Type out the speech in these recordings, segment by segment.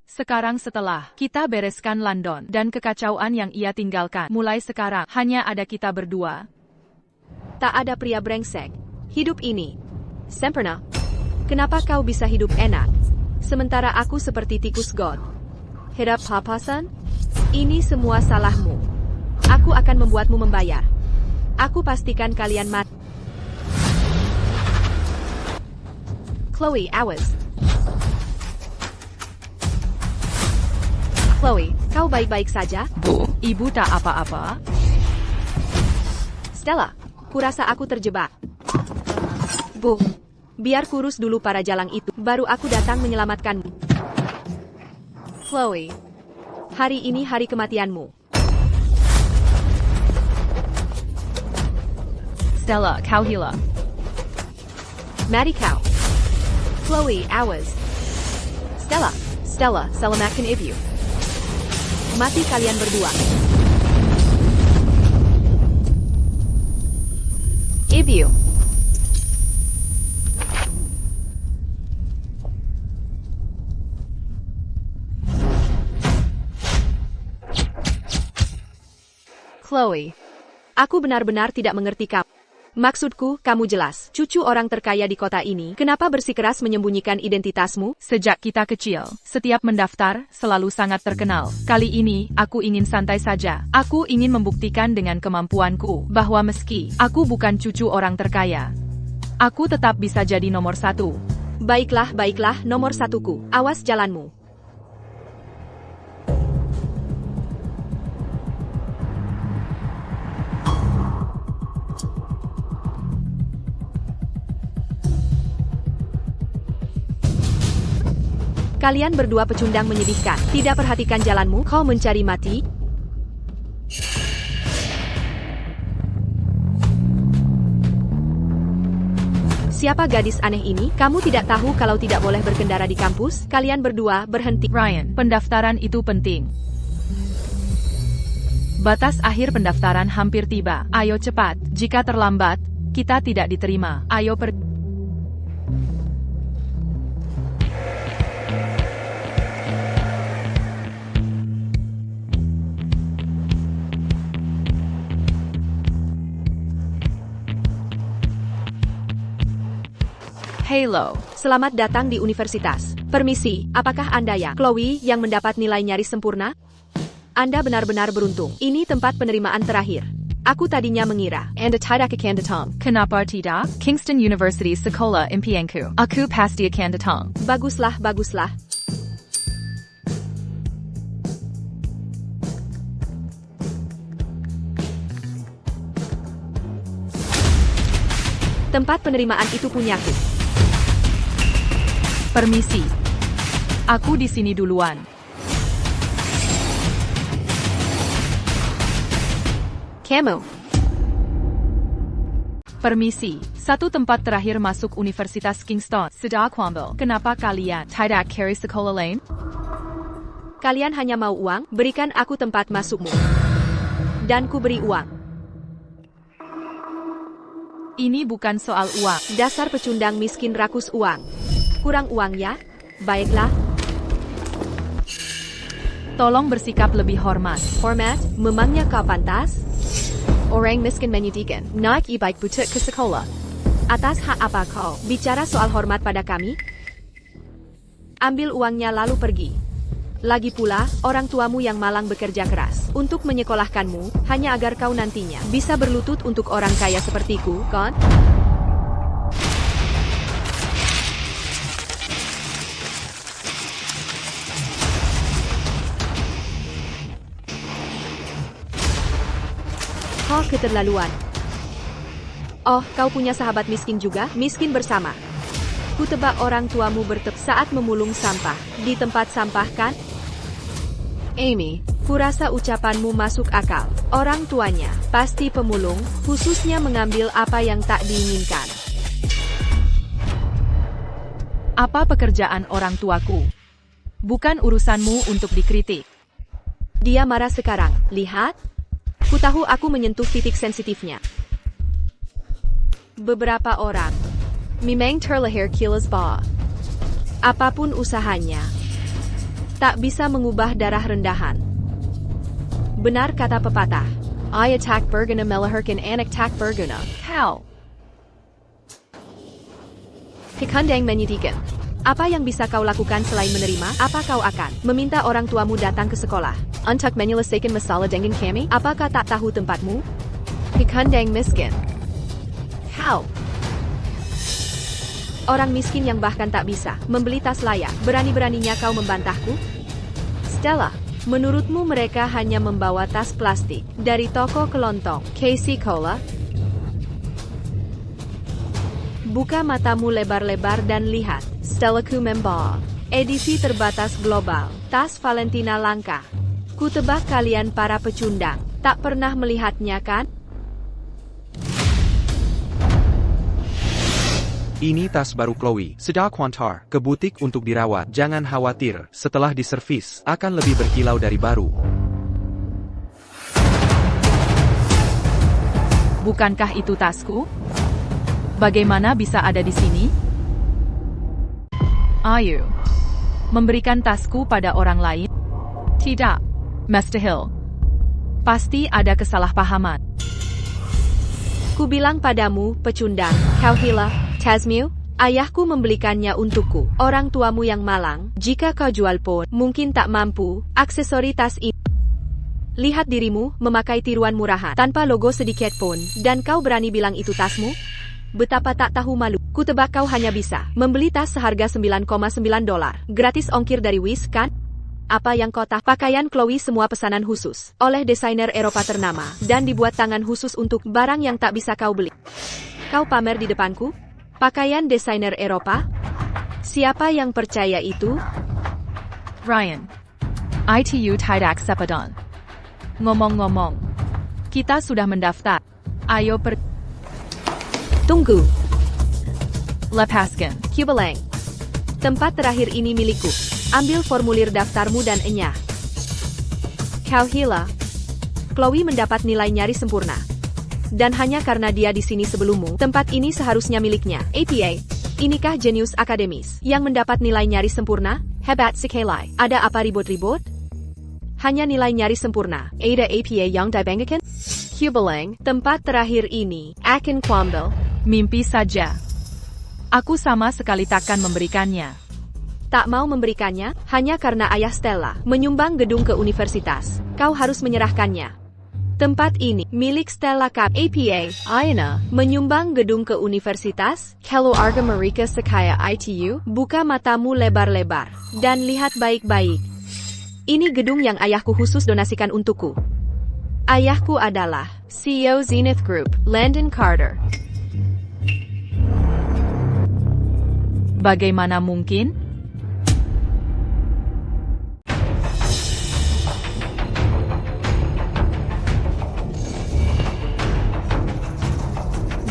Sekarang setelah kita bereskan London dan kekacauan yang ia tinggalkan, mulai sekarang hanya ada kita berdua. Tak ada pria brengsek. Hidup ini sempurna. Kenapa kau bisa hidup enak, sementara aku seperti tikus god? Hidup papasan? Ini semua salahmu. Aku akan membuatmu membayar. Aku pastikan kalian mati. Chloe, awas. Chloe, kau baik-baik saja? Bu, ibu tak apa-apa. Stella, kurasa aku terjebak. Bu, biar kurus dulu para jalang itu, baru aku datang menyelamatkanmu. Chloe, hari ini hari kematianmu. Stella, kau hilang. Mati kau. Chloe, awas. Stella, selamatkan ibu. Mati kalian berdua. Ibu. Chloe, aku benar-benar tidak mengerti kamu. Maksudku, kamu jelas cucu orang terkaya di kota ini. Kenapa bersikeras menyembunyikan identitasmu? Sejak kita kecil, setiap mendaftar, selalu sangat terkenal. Kali ini, aku ingin santai saja. Aku ingin membuktikan dengan kemampuanku, bahwa meski aku bukan cucu orang terkaya, aku tetap bisa jadi nomor satu. Baiklah, nomor satuku. Awas jalanmu. Kalian berdua pecundang menyedihkan. Tidak perhatikan jalanmu, kau mencari mati? Siapa gadis aneh ini? Kamu tidak tahu kalau tidak boleh berkendara di kampus? Kalian berdua berhenti. Ryan, pendaftaran itu penting. Batas akhir pendaftaran hampir tiba. Ayo cepat. Jika terlambat, kita tidak diterima. Ayo pergi. Halo, selamat datang di universitas. Permisi, apakah Anda Chloe yang mendapat nilai nyaris sempurna? Anda benar-benar beruntung. Ini tempat penerimaan terakhir. Aku tadinya mengira Anda tidak akan datang. Kenapa tidak? Kingston University Sekolah Impianku. Aku pasti akan datang. Baguslah. Tempat penerimaan itu punyaku. Permisi. Aku di sini duluan. Kamu. Permisi. Satu tempat terakhir masuk Universitas Kingston. Sudah kuambil. Kenapa kalian tidak cari sekolah lain? Kalian hanya mau uang? Berikan aku tempat masukmu. Dan ku beri uang. Ini bukan soal uang. Dasar pecundang miskin rakus uang. Kurang uang ya? Baiklah. Tolong bersikap lebih hormat. Hormat? Memangnya kau pantas? Orang miskin menyedihkan. Naik e-bike butek ke sekolah. Atas hak apa kau bicara soal hormat pada kami? Ambil uangnya lalu pergi. Lagi pula, orang tuamu yang malang bekerja keras untuk menyekolahkanmu, hanya agar kau nantinya bisa berlutut untuk orang kaya sepertiku, kan? Kau keterlaluan. Oh, kau punya sahabat miskin juga? Miskin bersama. Kutebak orang tuamu saat memulung sampah di tempat sampah, kan? Amy, kurasa ucapanmu masuk akal. Orang tuanya pasti pemulung, khususnya mengambil apa yang tak diinginkan. Apa pekerjaan orang tuaku? Bukan urusanmu untuk dikritik. Dia marah sekarang, lihat. Ku tahu aku menyentuh titik sensitifnya. Beberapa orang memang terlahir kilas ba. Apapun usahanya, tak bisa mengubah darah rendahan. Benar kata pepatah. I attack Berguna melahirkan anak tak berguna. How? Kekandang menyedihkan. Apa yang bisa kau lakukan selain menerima? Apa kau akan meminta orang tuamu datang ke sekolah untuk menyelesaikan masalah dengan kami? Apakah tak tahu tempatmu? Kekandang miskin. How? Orang miskin yang bahkan tak bisa membeli tas layak. Berani-beraninya kau membantahku? Stella, menurutmu mereka hanya membawa tas plastik dari toko kelontong Casey Cola? Buka matamu lebar-lebar dan lihat. Stellaku membawa edisi terbatas global, tas Valentina langka. Kutebak kalian para pecundang tak pernah melihatnya kan? Ini tas baru Chloe. Sedang kuantar ke butik untuk dirawat. Jangan khawatir, setelah diservis, akan lebih berkilau dari baru. Bukankah itu tasku? Bagaimana bisa ada di sini? Ayu. Memberikan tasku pada orang lain? Tidak, Mr. Hill. Pasti ada kesalahpahaman. Kubilang padamu, pecundang, kau hila, Tasmu, ayahku membelikannya untukku. Orang tuamu yang malang, jika kau jual pun, mungkin tak mampu, aksesori tas ini. Lihat dirimu, memakai tiruan murahan, tanpa logo sedikit pun, dan kau berani bilang itu tasmu? Betapa tak tahu malu. Kutebak kau hanya bisa membeli tas seharga $9,9. Gratis ongkir dari Wish, kan? Apa yang kau tahu? Pakaian Chloe semua pesanan khusus, oleh desainer Eropa ternama, dan dibuat tangan khusus untuk barang yang tak bisa kau beli. Kau pamer di depanku? Pakaian desainer Eropa? Siapa yang percaya itu? Ryan. ITU tidak sepadan. Ngomong-ngomong, kita sudah mendaftar. Ayo Tunggu. lepaskan. Kubilang. Tempat terakhir ini milikku. Ambil formulir daftarmu dan enyah. Kau hila. Chloe mendapat nilai nyaris sempurna. Dan hanya karena dia di sini sebelummu, tempat ini seharusnya miliknya. APA. Inikah jenius akademis yang mendapat nilai nyaris sempurna? Hebat sekali. Ada apa ribut-ribut? Hanya nilai nyaris sempurna. Ada APA yang dibanggakan? Kubilang, tempat terakhir ini akan kuambil. Mimpi saja. Aku sama sekali takkan memberikannya. Tak mau memberikannya, hanya karena ayah Stella menyumbang gedung ke universitas. Kau harus menyerahkannya. Tempat ini milik Stella Cup. APA, Aina, menyumbang gedung ke universitas. Kalau Arga Marika sekaya ITU, buka matamu lebar-lebar, dan lihat baik-baik. Ini gedung yang ayahku khusus donasikan untukku. Ayahku adalah CEO Zenith Group, Landon Carter. Bagaimana mungkin?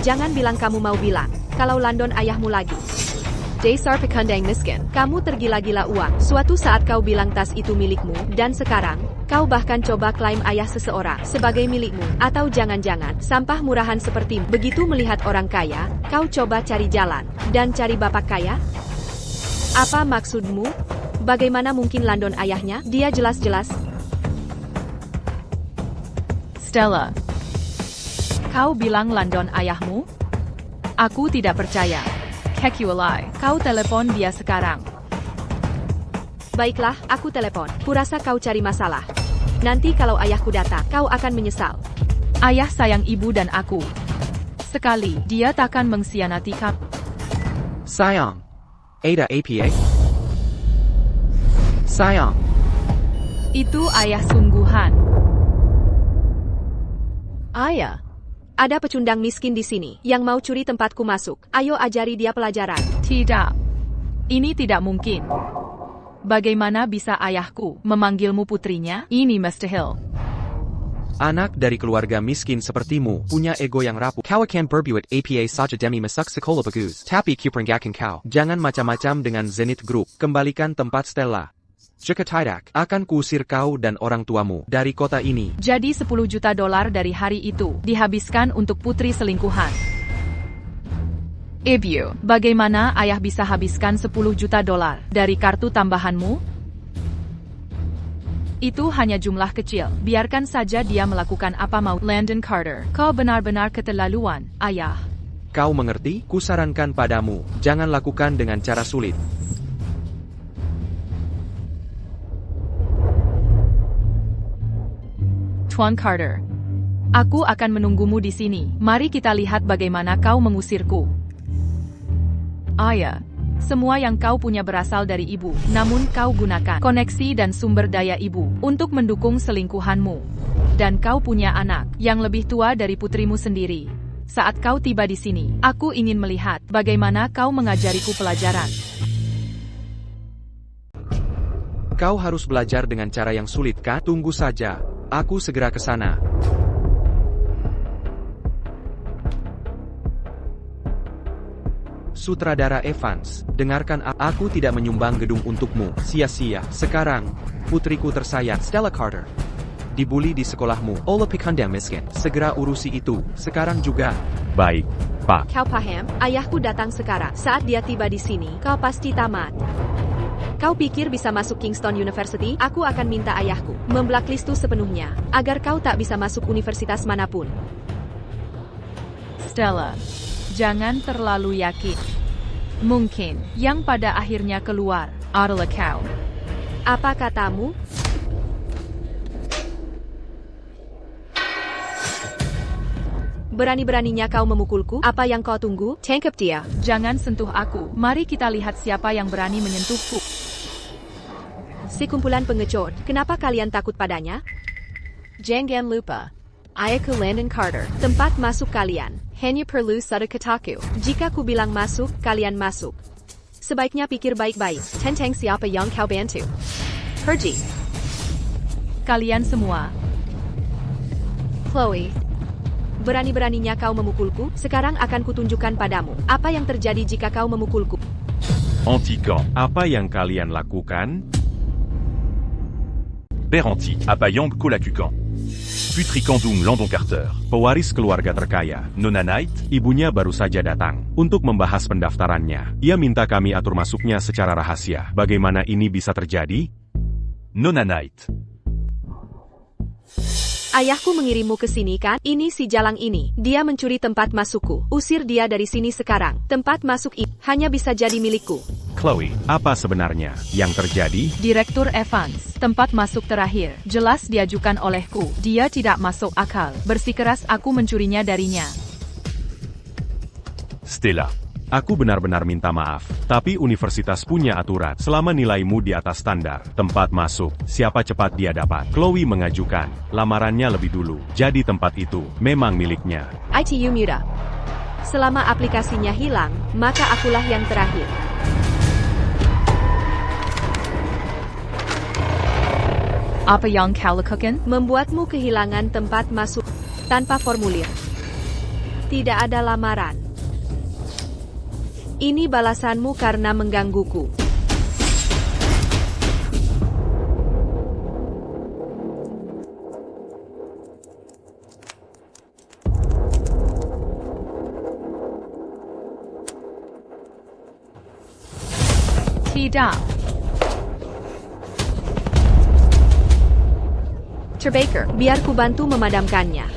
Jangan bilang kamu mau bilang, kalau Landon ayahmu lagi. Dasar pekandang miskin, kamu tergila-gila uang. Suatu saat kau bilang tas itu milikmu, dan sekarang, kau bahkan coba klaim ayah seseorang sebagai milikmu. Atau jangan-jangan, sampah murahan sepertimu. Begitu melihat orang kaya, kau coba cari jalan, dan cari bapak kaya? Apa maksudmu? Bagaimana mungkin Landon ayahnya? Dia jelas-jelas. Stella. Kau bilang Landon ayahmu? Aku tidak percaya. Kekualai, kau telepon dia sekarang. Baiklah, aku telepon. Kurasa kau cari masalah. Nanti kalau ayahku datang, kau akan menyesal. Ayah sayang ibu dan aku. Sekali, dia takkan mengkhianati kamu. Sayang. Ada APA? Sayang. Itu ayah sungguhan. Ayah. Ada pecundang miskin di sini, yang mau curi tempatku masuk. Ayo ajari dia pelajaran. Tidak. Ini tidak mungkin. Bagaimana bisa ayahku memanggilmu putrinya? Ini Mr. Hill. Anak dari keluarga miskin sepertimu, punya ego yang rapuh. Kau akan berbuat APA saja demi masuk sekolah bagus. Tapi kuperingatkan kau, jangan macam-macam dengan Zenith Group. Kembalikan tempat Stella. Jika tidak, akan kuusir kau dan orang tuamu dari kota ini. Jadi $10 juta dari hari itu dihabiskan untuk putri selingkuhan. Ibu, bagaimana ayah bisa habiskan $10 juta dari kartu tambahanmu? Itu hanya jumlah kecil. Biarkan saja dia melakukan apa mau. Landon Carter, kau benar-benar keterlaluan, ayah. Kau mengerti? Kusarankan padamu, jangan lakukan dengan cara sulit. Tuan Carter, aku akan menunggumu di sini. Mari kita lihat bagaimana kau mengusirku. Ayah, semua yang kau punya berasal dari ibu, namun kau gunakan koneksi dan sumber daya ibu untuk mendukung selingkuhanmu. Dan kau punya anak yang lebih tua dari putrimu sendiri. Saat kau tiba di sini, aku ingin melihat bagaimana kau mengajariku pelajaran. Kau harus belajar dengan cara yang sulit, kan? Tunggu saja, aku segera ke sana. Sutradara Evans, dengarkan, aku tidak menyumbang gedung untukmu, sia-sia. Sekarang, putriku tersayang, Stella Carter, dibully di sekolahmu, oleh pikandang miskin. Segera urusi itu, sekarang juga. Baik, Pak. Kau paham? Ayahku datang sekarang. Saat dia tiba di sini, kau pasti tamat. Kau pikir bisa masuk Kingston University? Aku akan minta ayahku memblacklistmu sepenuhnya, agar kau tak bisa masuk universitas manapun. Stella, jangan terlalu yakin. Mungkin, yang pada akhirnya keluar adalah kau. Apa katamu? Berani-beraninya kau memukulku? Apa yang kau tunggu? Tangkap dia. Jangan sentuh aku. Mari kita lihat siapa yang berani menyentuhku. Sekumpulan pengecut. Kenapa kalian takut padanya? Jangan lupa. Ayaku Landon Carter. Tempat masuk kalian hanya perlu satu kataku. Jika ku bilang masuk, kalian masuk. Sebaiknya pikir baik-baik tentang siapa yang kau bantu. Pergi. Kalian semua. Chloe. Berani-beraninya kau memukulku, sekarang akan kutunjukkan padamu apa yang terjadi jika kau memukulku. Anti-camp, apa yang kalian lakukan? Père Anti, Apayang Kolakukan. Putri Kandung Landon Carter. Pewaris keluarga terkaya, Nona Knight. ibunya baru saja datang untuk membahas pendaftarannya. Ia minta kami atur masuknya secara rahasia. Bagaimana ini bisa terjadi? Nona Knight. Ayahku mengirimmu ke sini kan? Ini si Jalang ini. Dia mencuri tempat masukku. Usir dia dari sini sekarang. Tempat masuk ini hanya bisa jadi milikku. Chloe, apa sebenarnya yang terjadi? Direktur Evans, tempat masuk terakhir, jelas diajukan olehku. Dia tidak masuk akal. Bersikeras aku mencurinya darinya. Stella. Aku benar-benar minta maaf, tapi universitas punya aturan. Selama nilaimu di atas standar, tempat masuk, siapa cepat dia dapat. Chloe mengajukan lamarannya lebih dulu, jadi tempat itu memang miliknya. ITU muda. Selama aplikasinya hilang, maka akulah yang terakhir. Apa yang kau lakukan? Membuatmu kehilangan tempat masuk tanpa formulir. Tidak ada lamaran. Ini balasanmu karena menggangguku. Tidak. Baker, biar ku bantu memadamkannya.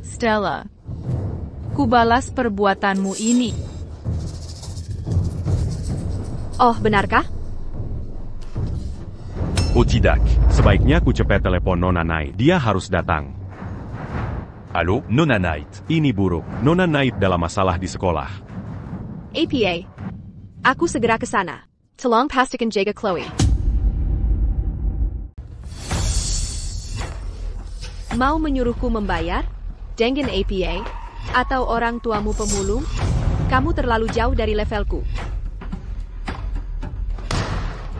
Stella, kubalas perbuatanmu ini. Oh, benarkah? Oh tidak. Sebaiknya ku cepet telepon Nona Knight. Dia harus datang. Halo, Nona Knight. Ini buruk. Nona Knight dalam masalah di sekolah. APA. Aku segera ke sana. Tolong pastikan jaga Chloe. Mau menyuruhku membayar? Dengan APA? Atau orang tuamu pemulung? Kamu terlalu jauh dari levelku.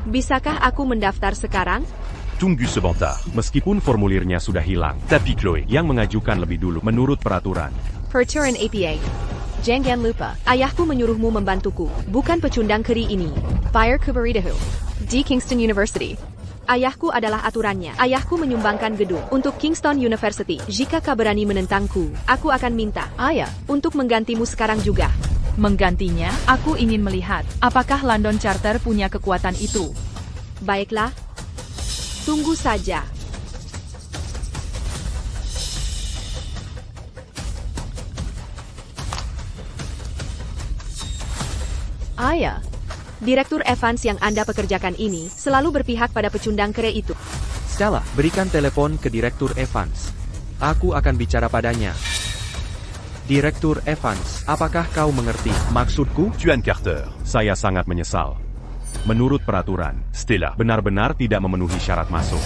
Bisakah aku mendaftar sekarang? Tunggu sebentar. Meskipun formulirnya sudah hilang, Tapi Chloe. yang mengajukan lebih dulu menurut peraturan. Peraturan APA. Jangan lupa, ayahku menyuruhmu membantuku, bukan pecundang keri ini. Fire Kubaridahu. di Kingston University. Ayahku adalah aturannya. Ayahku menyumbangkan gedung untuk Kingston University. Jika kau berani menentangku, aku akan minta ayah untuk menggantimu sekarang juga. Menggantinya, aku ingin melihat apakah London Charter punya kekuatan itu. Baiklah. Tunggu saja. Ayah, Direktur Evans yang Anda pekerjakan ini selalu berpihak pada pecundang kere itu. Stella, berikan telepon ke Direktur Evans. Aku akan bicara padanya. Direktur Evans, apakah kau mengerti maksudku? Tuan Carter. Saya sangat menyesal. Menurut peraturan, Stella. benar-benar tidak memenuhi syarat masuk.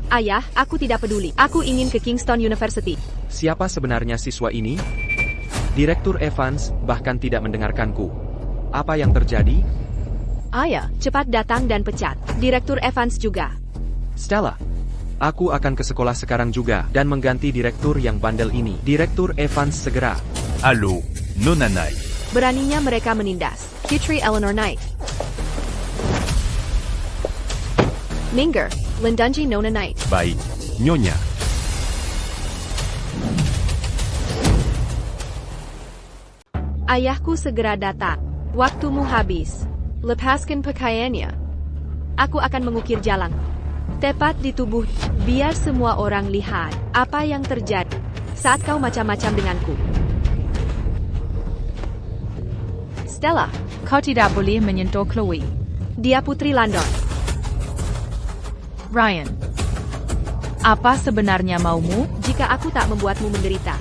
Ayah, aku tidak peduli. Aku ingin ke Kingston University. Siapa sebenarnya siswa ini? Direktur Evans bahkan tidak mendengarkanku. Apa yang terjadi? Ayah, cepat datang dan pecat. Direktur Evans juga. Stella, aku akan ke sekolah sekarang juga dan mengganti direktur yang bandel ini. Direktur Evans segera. Allô, Nona Knight. Beraninya mereka menindas Putri Eleanor Knight. Minger, Lindunji Nona Knight. Baik, Nyonya. Ayahku segera datang. Waktumu habis. Lepaskan pakaiannya. Aku akan mengukir jalan. Tepat di tubuh, biar semua orang lihat apa yang terjadi saat kau macam-macam denganku. Stella, Kau tidak boleh menyentuh Chloe. dia putri London. Ryan, apa sebenarnya maumu? Jika aku tak membuatmu menderita,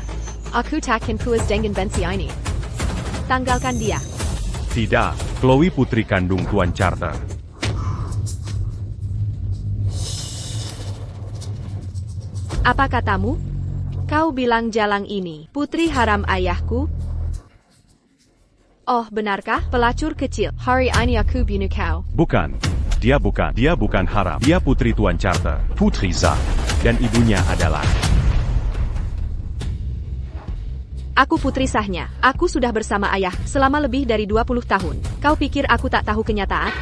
aku takkan puas dengan bensi ini. Tanggalkan dia. Tidak, Chloe putri kandung Tuan Charter. Apa katamu? Kau bilang jalang ini putri haram ayahku? Oh, benarkah? Pelacur kecil. Hari ini aku bunuh kau. Bukan. Dia bukan haram. Dia putri Tuan Charter. Putri Za. Dan ibunya adalah... Aku putri sahnya. Aku sudah bersama ayah selama lebih dari 20 tahun. Kau pikir aku tak tahu kenyataan?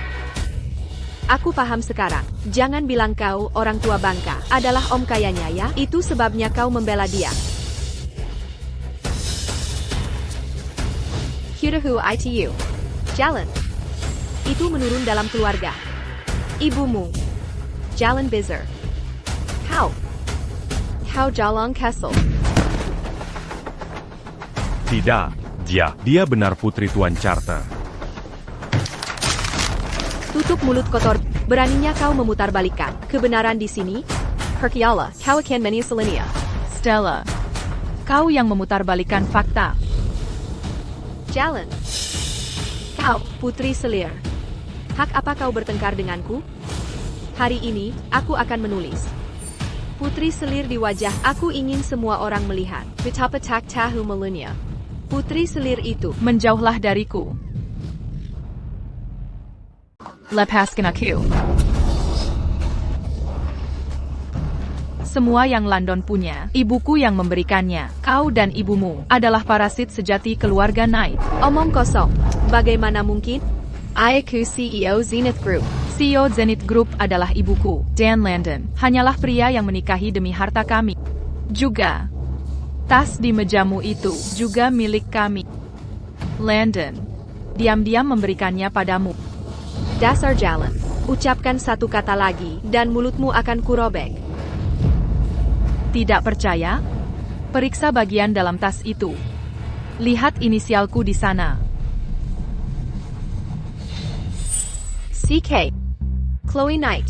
Aku paham sekarang. Jangan bilang kau orang tua bangka adalah om kayanya ya. Itu sebabnya kau membela dia. Kirahu itu. Jalan. Itu menurun dalam keluarga. Ibumu. Jalan Bizer. Kau. Kau Jalan Kessel. Tidak. Dia benar putri Tuan Charter. Tutup mulut kotor. Beraninya kau memutarbalikkan kebenaran di sini? Herkiala, kau akan menyesalinya. Stella, kau yang memutarbalikkan fakta. Jalan. Kau, putri selir. Hak apa kau bertengkar denganku? Hari ini, aku akan menulis. Putri selir di wajah, aku ingin semua orang melihat. Betapa tak tahu malunya. Putri selir itu. Menjauhlah dariku. Lepaskan aku. Semua yang London punya, ibuku yang memberikannya. Kau dan ibumu adalah parasit sejati keluarga Knight. Omong kosong. Bagaimana mungkin? Aku CEO Zenith Group. CEO Zenith Group adalah ibuku, Dan Landon. Hanyalah pria yang menikahi demi harta kami. Juga, tas di mejamu itu juga milik kami. Landon, diam-diam memberikannya padamu. Dasar jalan. Ucapkan satu kata lagi, dan mulutmu akan kurobek. Tidak percaya? Periksa bagian dalam tas itu. Lihat inisialku di sana. CK. Chloe Knight.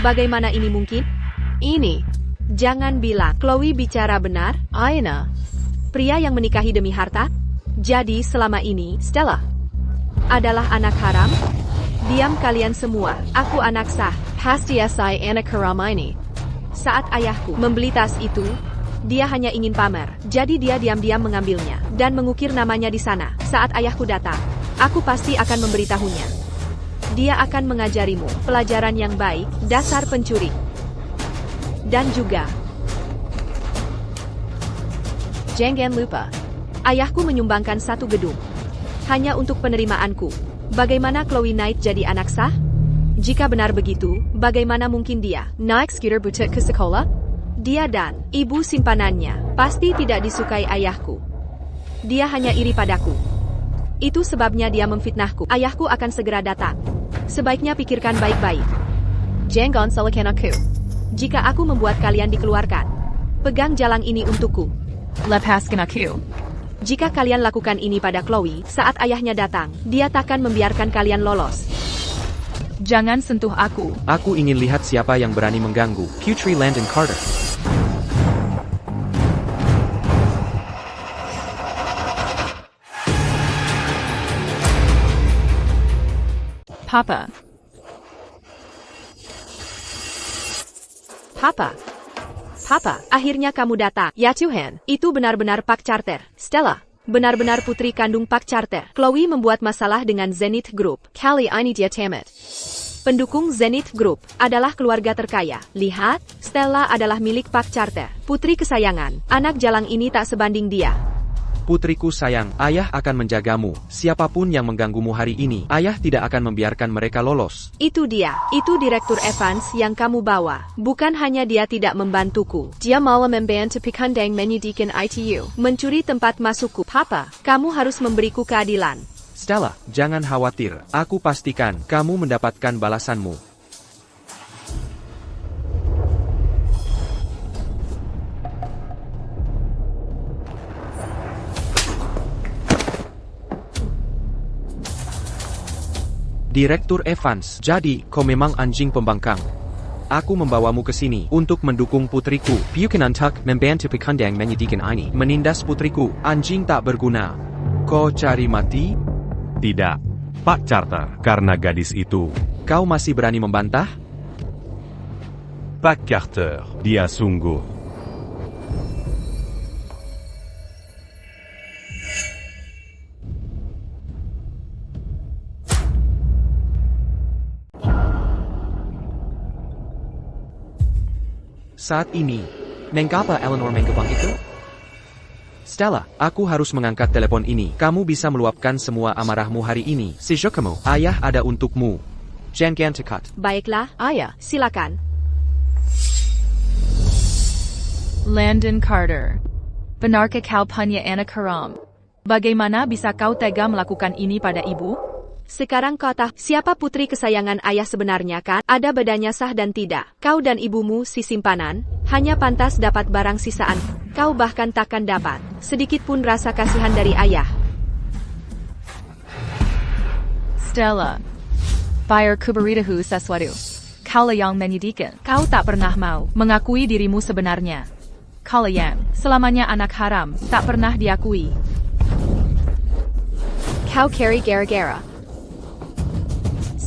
Bagaimana ini mungkin? Ini. Jangan bilang Chloe bicara benar. Aina. Pria yang menikahi demi harta? Jadi selama ini, Stella adalah anak haram? Diam kalian semua. Aku anak sah. Pasti saya anak haram ini. Saat ayahku membeli tas itu, dia hanya ingin pamer. Jadi dia diam-diam mengambilnya dan mengukir namanya di sana. Saat ayahku datang, aku pasti akan memberitahunya. Dia akan mengajarimu pelajaran yang baik, dasar pencuri. Dan juga, jangan lupa, ayahku menyumbangkan satu gedung hanya untuk penerimaanku. Bagaimana Chloe Knight jadi anak sah? Jika benar begitu, bagaimana mungkin dia naik skuter butut ke sekolah? Dia dan ibu simpanannya pasti tidak disukai ayahku. Dia hanya iri padaku. Itu sebabnya dia memfitnahku. Ayahku akan segera datang. Sebaiknya pikirkan baik-baik. Jangan salahkan aku. Jika aku membuat kalian dikeluarkan, pegang jalang ini untukku. Lepaskan aku. Jika kalian lakukan ini pada Chloe, saat ayahnya datang, dia takkan membiarkan kalian lolos. Jangan sentuh aku. Aku ingin lihat siapa yang berani mengganggu. Putri Landon Carter. Papa. Papa, akhirnya kamu datang. Ya Tuhan, itu benar-benar Pak Carter. Stella, benar-benar putri kandung Pak Carter. Chloe membuat masalah dengan Zenith Group. Kali ini dia tamat. Pendukung Zenith Group adalah keluarga terkaya. Lihat, Stella adalah milik Pak Carter. Putri kesayangan, anak jalang ini tak sebanding dia. Putriku sayang, ayah akan menjagamu. Siapapun yang mengganggumu hari ini, ayah tidak akan membiarkan mereka lolos. Itu dia, itu Direktur Evans yang kamu bawa. Bukan hanya dia tidak membantuku, dia malah membantu Pikandang menyediakan ITU, mencuri tempat masukku. Papa, kamu harus memberiku keadilan. Stella, jangan khawatir. Aku pastikan kamu mendapatkan balasanmu. Direktur Evans, jadi kau memang anjing pembangkang. Aku membawamu ke sini untuk mendukung putriku. Bukan untuk membantu Pikandang menyediakan ini. Menindas putriku, anjing tak berguna. Kau cari mati? Tidak, Pak Carter, karena gadis itu. Kau masih berani membantah? Pak Carter. Dia sungguh. Saat ini, mengapa Eleanor menggebang itu? Stella, aku harus mengangkat telepon ini. Kamu bisa meluapkan semua amarahmu hari ini. Sejak kamu, ayah ada untukmu. Jangan dekat. Baiklah, ayah, silakan. Landon Carter. Benarkah kau punya anak haram? Bagaimana bisa kau tega melakukan ini pada ibu? Sekarang kau tahu siapa putri kesayangan ayah sebenarnya kan? Ada bedanya sah dan tidak. Kau dan ibumu si simpanan, hanya pantas dapat barang sisaan. Kau bahkan takkan dapat sedikit pun rasa kasihan dari ayah. Stella. Bayar kuberitahu sesuatu. Kau yang menyedihkan. Kau tak pernah mau mengakui dirimu sebenarnya. Kau yang selamanya anak haram, tak pernah diakui. Kau carry gara-gara.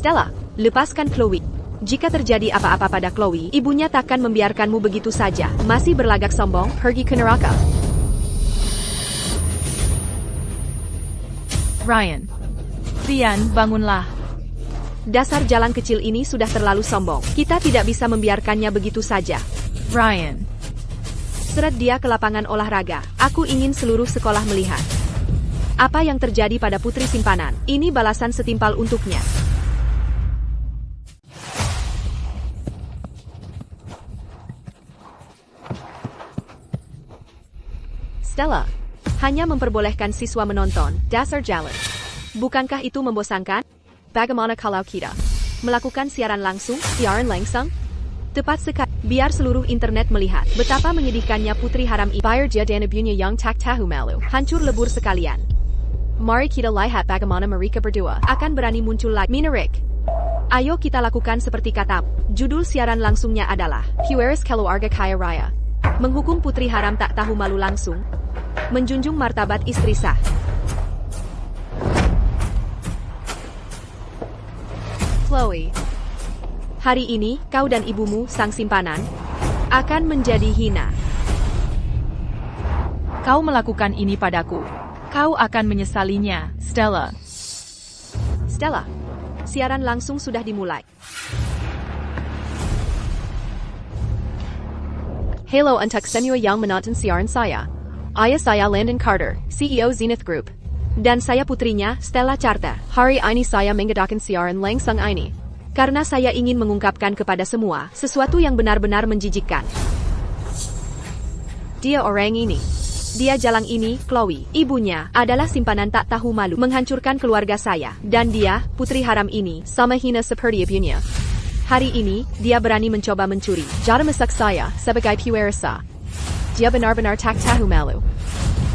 Stella, lepaskan Chloe. Jika terjadi apa-apa pada Chloe, ibunya takkan membiarkanmu begitu saja. Masih berlagak sombong, pergi ke neraka. Ryan. Rian, bangunlah. Dasar jalan kecil ini sudah terlalu sombong. Kita tidak bisa membiarkannya begitu saja. Ryan. Seret dia ke lapangan olahraga. Aku ingin seluruh sekolah melihat apa yang terjadi pada putri simpanan. Ini balasan setimpal untuknya. Stella, hanya memperbolehkan siswa menonton, dasar jalan. Bukankah itu membosankan? Bagaimana kalau kita melakukan siaran langsung, siaran langsung? Tepat sekali, biar seluruh internet melihat betapa menyedihkannya putri haram ini. Bayar dia dan ibunya yang tak tahu malu, hancur lebur sekalian. Mari kita lihat bagaimana mereka berdua akan berani muncul lagi. Minarik, ayo kita lakukan seperti kata. Judul siaran langsungnya adalah Pueris Keluarga Kaya Raya. Menghukum putri haram tak tahu malu langsung. Menjunjung martabat istri sah. Chloe, hari ini kau dan ibumu sang simpanan akan menjadi hina. Kau melakukan ini padaku. Kau akan menyesalinya, Stella. Stella, siaran langsung sudah dimulai. Halo untuk semua yang menonton siaran saya. Ayah saya Landon Carter, CEO Zenith Group. Dan saya putrinya, Stella Charter. Hari ini saya mengadakan siaran langsung ini. Karena saya ingin mengungkapkan kepada semua, sesuatu yang benar-benar menjijikkan. Dia orang ini. Dia jalang ini, Chloe, ibunya, adalah simpanan tak tahu malu menghancurkan keluarga saya. Dan dia, putri haram ini, sama hina seperti ibunya. Hari ini, dia berani mencoba mencuri jara masak saya sebagai pewarsa. Dia benar-benar tak tahu malu.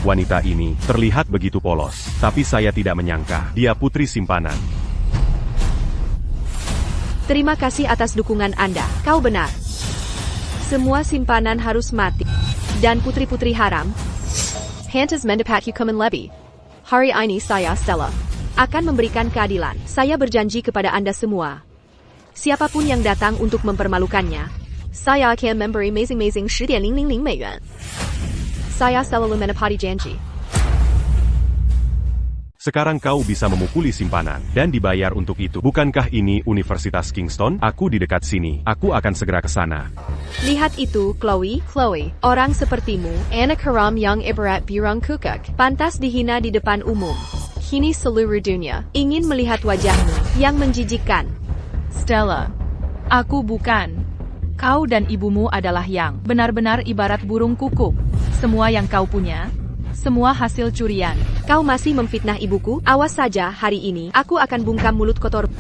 Wanita ini terlihat begitu polos, tapi saya tidak menyangka dia putri simpanan. Terima kasih atas dukungan Anda, kau benar. Semua simpanan harus mati. Dan putri-putri haram, Hantas mendapat hukuman lebih. Hari ini saya, Stella, akan memberikan keadilan. Saya berjanji kepada Anda semua. Siapapun yang datang untuk mempermalukannya, saya akan memberi masing-masing 10.000 美元. Saya selalu menepati janji. Sekarang kau bisa memukuli simpanan, dan dibayar untuk itu. Bukankah ini Universitas Kingston? Aku di dekat sini. Aku akan segera ke sana. Lihat itu, Chloe. Orang sepertimu, anak haram yang ibarat burung kukuk, pantas dihina di depan umum. Kini seluruh dunia ingin melihat wajahmu yang menjijikkan. Stella, aku bukan. Kau dan ibumu adalah yang benar-benar ibarat burung kukuk. Semua yang kau punya, semua hasil curian. Kau masih memfitnah ibuku? Awas saja, hari ini aku akan bungkam mulut kotor.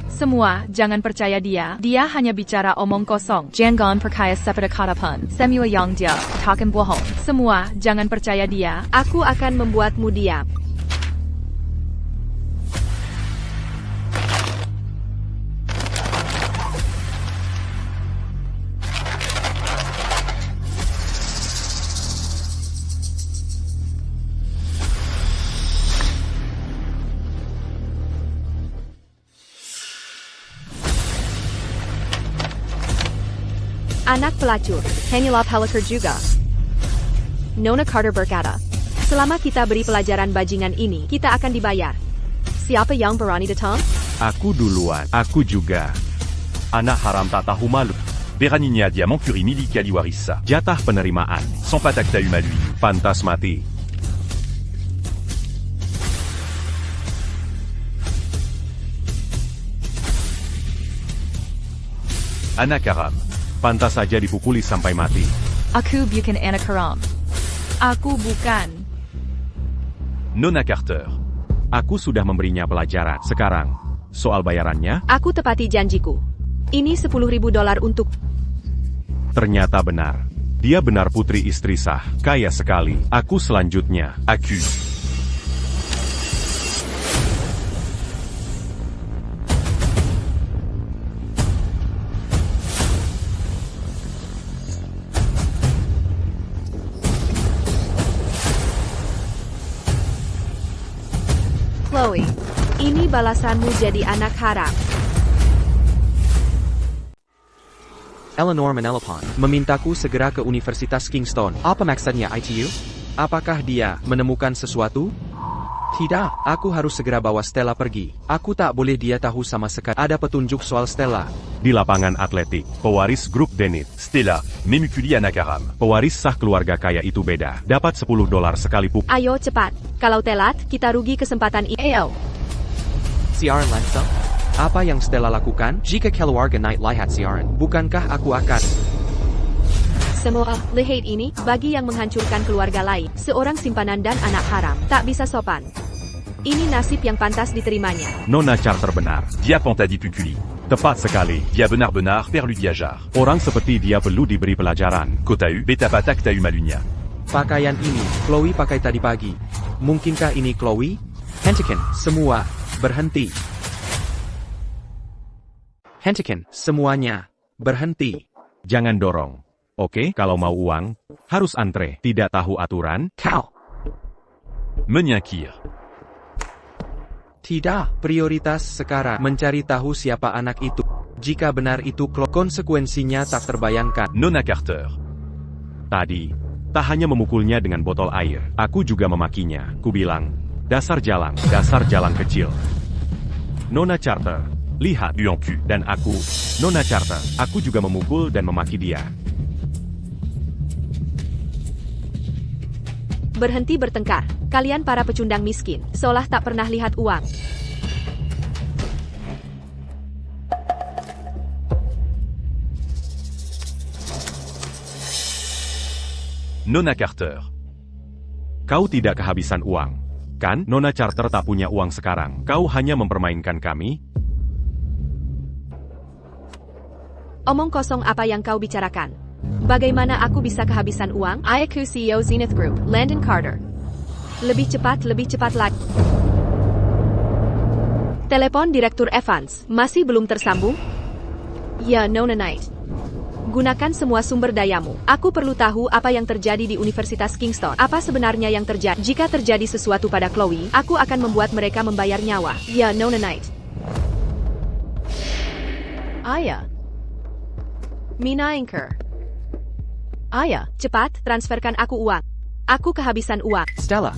Semua, jangan percaya dia. Dia hanya bicara omong kosong. Jangan percaya seperti kata pun. Semua yang dia takkan bohong. Semua, jangan percaya dia. Aku akan membuatmu diam. Anak pelacur, hanyalah pelakor juga. Nona Carter berkata, selama kita beri pelajaran bajingan ini, kita akan dibayar. Siapa yang berani datang? Aku duluan. Aku juga. Anak haram tak tahu malu. Beraninya dia mencuri milik Kaliwarissa. Jatah penerimaan. Sans pas tak tahu malu. Pantas mati. Anak haram. Pantas saja dipukuli sampai mati. Aku bukan anak haram. Aku bukan. Nona Carter. Aku sudah memberinya pelajaran. Sekarang, soal bayarannya, Aku tepati janjiku. Ini $10.000 untuk... ternyata benar. Dia benar putri istri sah. Kaya sekali. Aku selanjutnya. Accuse. Chloe, ini balasanmu jadi anak haram. Eleanor Manalapan memintaku segera ke Universitas Kingston. Apa maksudnya ITU? Apakah dia menemukan sesuatu? Tidak, aku harus segera bawa Stella pergi. Aku tak boleh dia tahu sama sekali. Ada petunjuk soal Stella. Di lapangan atletik, pewaris grup Denit. Stella, memukuli anak haram. Pewaris sah keluarga kaya itu beda. Dapat $10 sekali pukul. Ayo cepat. Kalau telat, kita rugi kesempatan ini. Ayo. Siaran langsung? Apa yang Stella lakukan? Jika keluarga Knight lihat siaran, bukankah aku akan... Semua, lihat ini, bagi yang menghancurkan keluarga lain, seorang simpanan dan anak haram, tak bisa sopan. Ini nasib yang pantas diterimanya. Nona Charter benar. Dia ponta dipukuli. Tepat sekali. Dia benar-benar perlu diajar. Orang seperti dia perlu diberi pelajaran. Kau tahu, beta pas tak tahu malunya. Pakaian ini, Chloe pakai tadi pagi. Mungkinkah ini Chloe? Hentikan, semua, berhenti. Hentikan, semuanya, berhenti. Jangan dorong. Oke, kalau mau uang, harus antre. Tidak tahu aturan? Kau. Menyakir. Tidak, prioritas sekarang mencari tahu siapa anak itu. Jika benar itu konsekuensinya tak terbayangkan. Nona Carter. Tadi, tak hanya memukulnya dengan botol air, aku juga memakinya. Ku bilang, dasar jalang kecil. Nona Charter, lihat, Uangku. dan aku, Nona Charter, aku juga memukul dan memaki dia. Berhenti bertengkar. Kalian para pecundang miskin, seolah tak pernah lihat uang. Nona Carter. Kau tidak kehabisan uang, kan? Nona Carter tak punya uang sekarang. Kau hanya mempermainkan kami? Omong kosong apa yang kau bicarakan? Bagaimana aku bisa kehabisan uang? Aku CEO Zenith Group, Landon Carter. Lebih cepat lagi. Telepon Direktur Evans, masih belum tersambung? Ya, Nona Knight. Gunakan semua sumber dayamu. Aku perlu tahu apa yang terjadi di Universitas Kingston. Apa sebenarnya yang terjadi? Jika terjadi sesuatu pada Chloe, aku akan membuat mereka membayar nyawa. Ya, Nona Knight. Ayah. Mina Anchor. Ayah, cepat, transferkan aku uang. Aku kehabisan uang. Stella.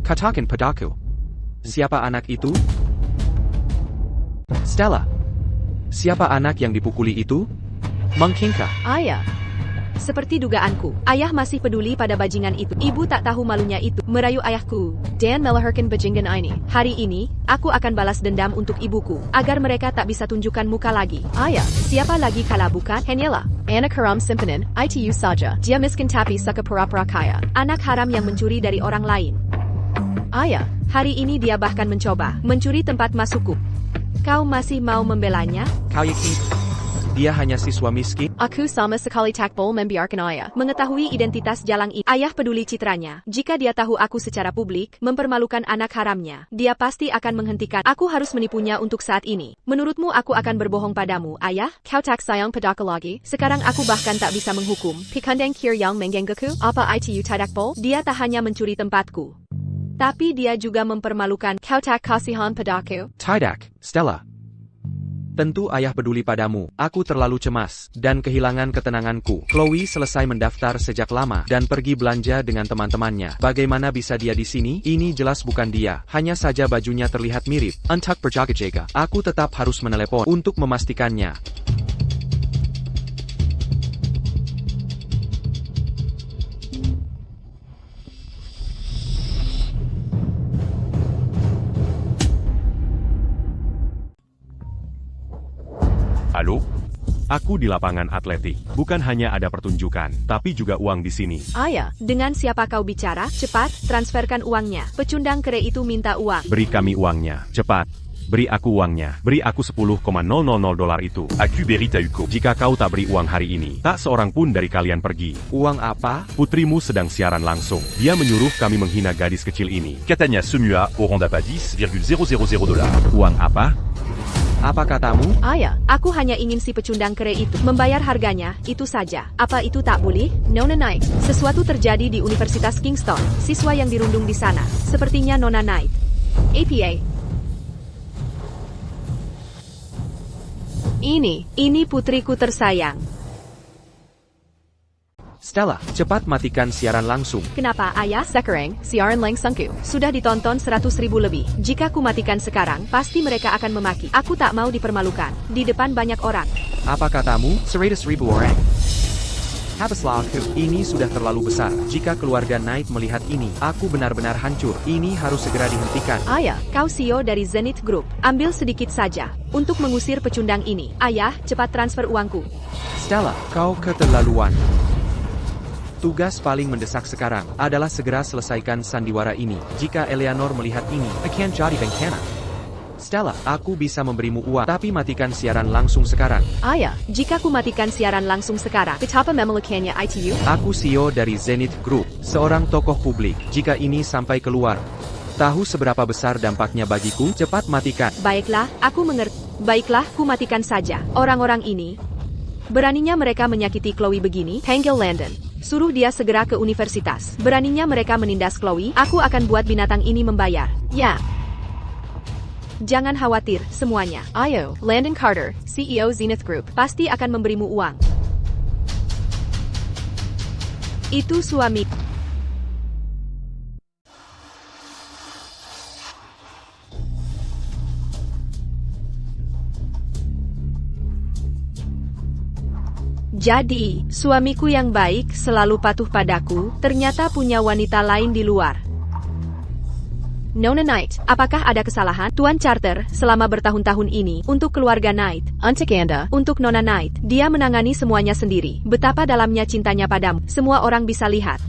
Katakan padaku. Siapa anak itu? Stella. Siapa anak yang dipukuli itu? Mungkinkah? Ayah. Seperti dugaanku, ayah masih peduli pada bajingan itu. Ibu tak tahu malunya itu, merayu ayahku. Dan melahirkan bajingan ini. Hari ini, aku akan balas dendam untuk ibuku, agar mereka tak bisa tunjukkan muka lagi. Ayah, siapa lagi kalau bukan? Hanyalah anak haram simpanan, itu saja. Dia miskin tapi suka pura-pura kaya. Anak haram yang mencuri dari orang lain. Ayah, hari ini dia bahkan mencoba mencuri tempat masukku. Kau masih mau membelanya? Kau yakin? Dia hanya siswa miskin? Aku sama sekali tak boleh membiarkan ayah mengetahui identitas jalang ini. Ayah peduli citranya. Jika dia tahu aku secara publik mempermalukan anak haramnya, dia pasti akan menghentikan. Aku harus menipunya untuk saat ini. Menurutmu aku akan berbohong padamu, ayah? Kau tak sayang padaku lagi? Sekarang aku bahkan tak bisa menghukum Pikandang Kir yang menggangguku. Apa itu tidak boleh? Dia tak hanya mencuri tempatku, tapi dia juga mempermalukan. Kau tak kasihan padaku? Tidak, Stella. Tentu ayah peduli padamu. Aku terlalu cemas dan kehilangan ketenanganku. Chloe selesai mendaftar sejak lama dan pergi belanja dengan teman-temannya. Bagaimana bisa dia di sini? Ini jelas bukan dia. Hanya saja bajunya terlihat mirip. Untuk berjaga-jaga, aku tetap harus menelepon untuk memastikannya. Halo? Aku di lapangan atletik. Bukan hanya ada pertunjukan, tapi juga uang di sini. Ayah, dengan siapa kau bicara? Cepat, transferkan uangnya. Pecundang kere itu minta uang. Beri kami uangnya. Cepat. Beri aku uangnya. Beri aku 10,000 dolar itu. Aku beri Tauko. Jika kau tak beri uang hari ini, tak seorang pun dari kalian pergi. Uang apa? Putrimu sedang siaran langsung. Dia menyuruh kami menghina gadis kecil ini. Catania Semua au Rondapa 10,000 dolar. Uang apa? Apa katamu? Ayah, aku hanya ingin si pecundang kere itu membayar harganya, itu saja. Apa itu tak boleh? Nona Knight, sesuatu terjadi di Universitas Kingston. Siswa yang dirundung di sana. Sepertinya Nona Knight. APA. Ini putriku tersayang. Stella, cepat matikan siaran langsung. Kenapa ayah? Sekarang, siaran langsungku sudah ditonton 100.000 lebih. Jika ku matikan sekarang, pasti mereka akan memaki. Aku tak mau dipermalukan di depan banyak orang. Apa katamu? 100.000 orang. Habislah aku. Ini sudah terlalu besar. Jika keluarga Knight melihat ini, aku benar-benar hancur. Ini harus segera dihentikan. Ayah, kau CEO dari Zenith Group. Ambil sedikit saja untuk mengusir pecundang ini. Ayah, cepat transfer uangku. Stella, kau keterlaluan. Tugas paling mendesak sekarang adalah segera selesaikan sandiwara ini. Jika Eleanor melihat ini, akan jadi bencana. Stella, aku bisa memberimu uang, tapi matikan siaran langsung sekarang. Ayah, jika ku matikan siaran langsung sekarang, betapa memelakannya itu? Aku CEO dari Zenith Group, seorang tokoh publik. Jika ini sampai keluar, tahu seberapa besar dampaknya bagiku? Cepat matikan. Baiklah, aku mengerti. Baiklah, ku matikan saja. Orang-orang ini, beraninya mereka menyakiti Chloe begini? Panggil Landon. Suruh dia segera ke universitas. Beraninya mereka menindas Chloe, aku akan buat binatang ini membayar. Ya. Jangan khawatir, semuanya. Ayo, Landon Carter, CEO Zenith Group, pasti akan memberimu uang. Itu suami. Jadi, suamiku yang baik selalu patuh padaku, ternyata punya wanita lain di luar. Nona Knight, apakah ada kesalahan? Tuan Charter, selama bertahun-tahun ini, untuk keluarga Knight, untuk Anda, untuk Nona Knight, dia menangani semuanya sendiri. Betapa dalamnya cintanya padamu, semua orang bisa lihat.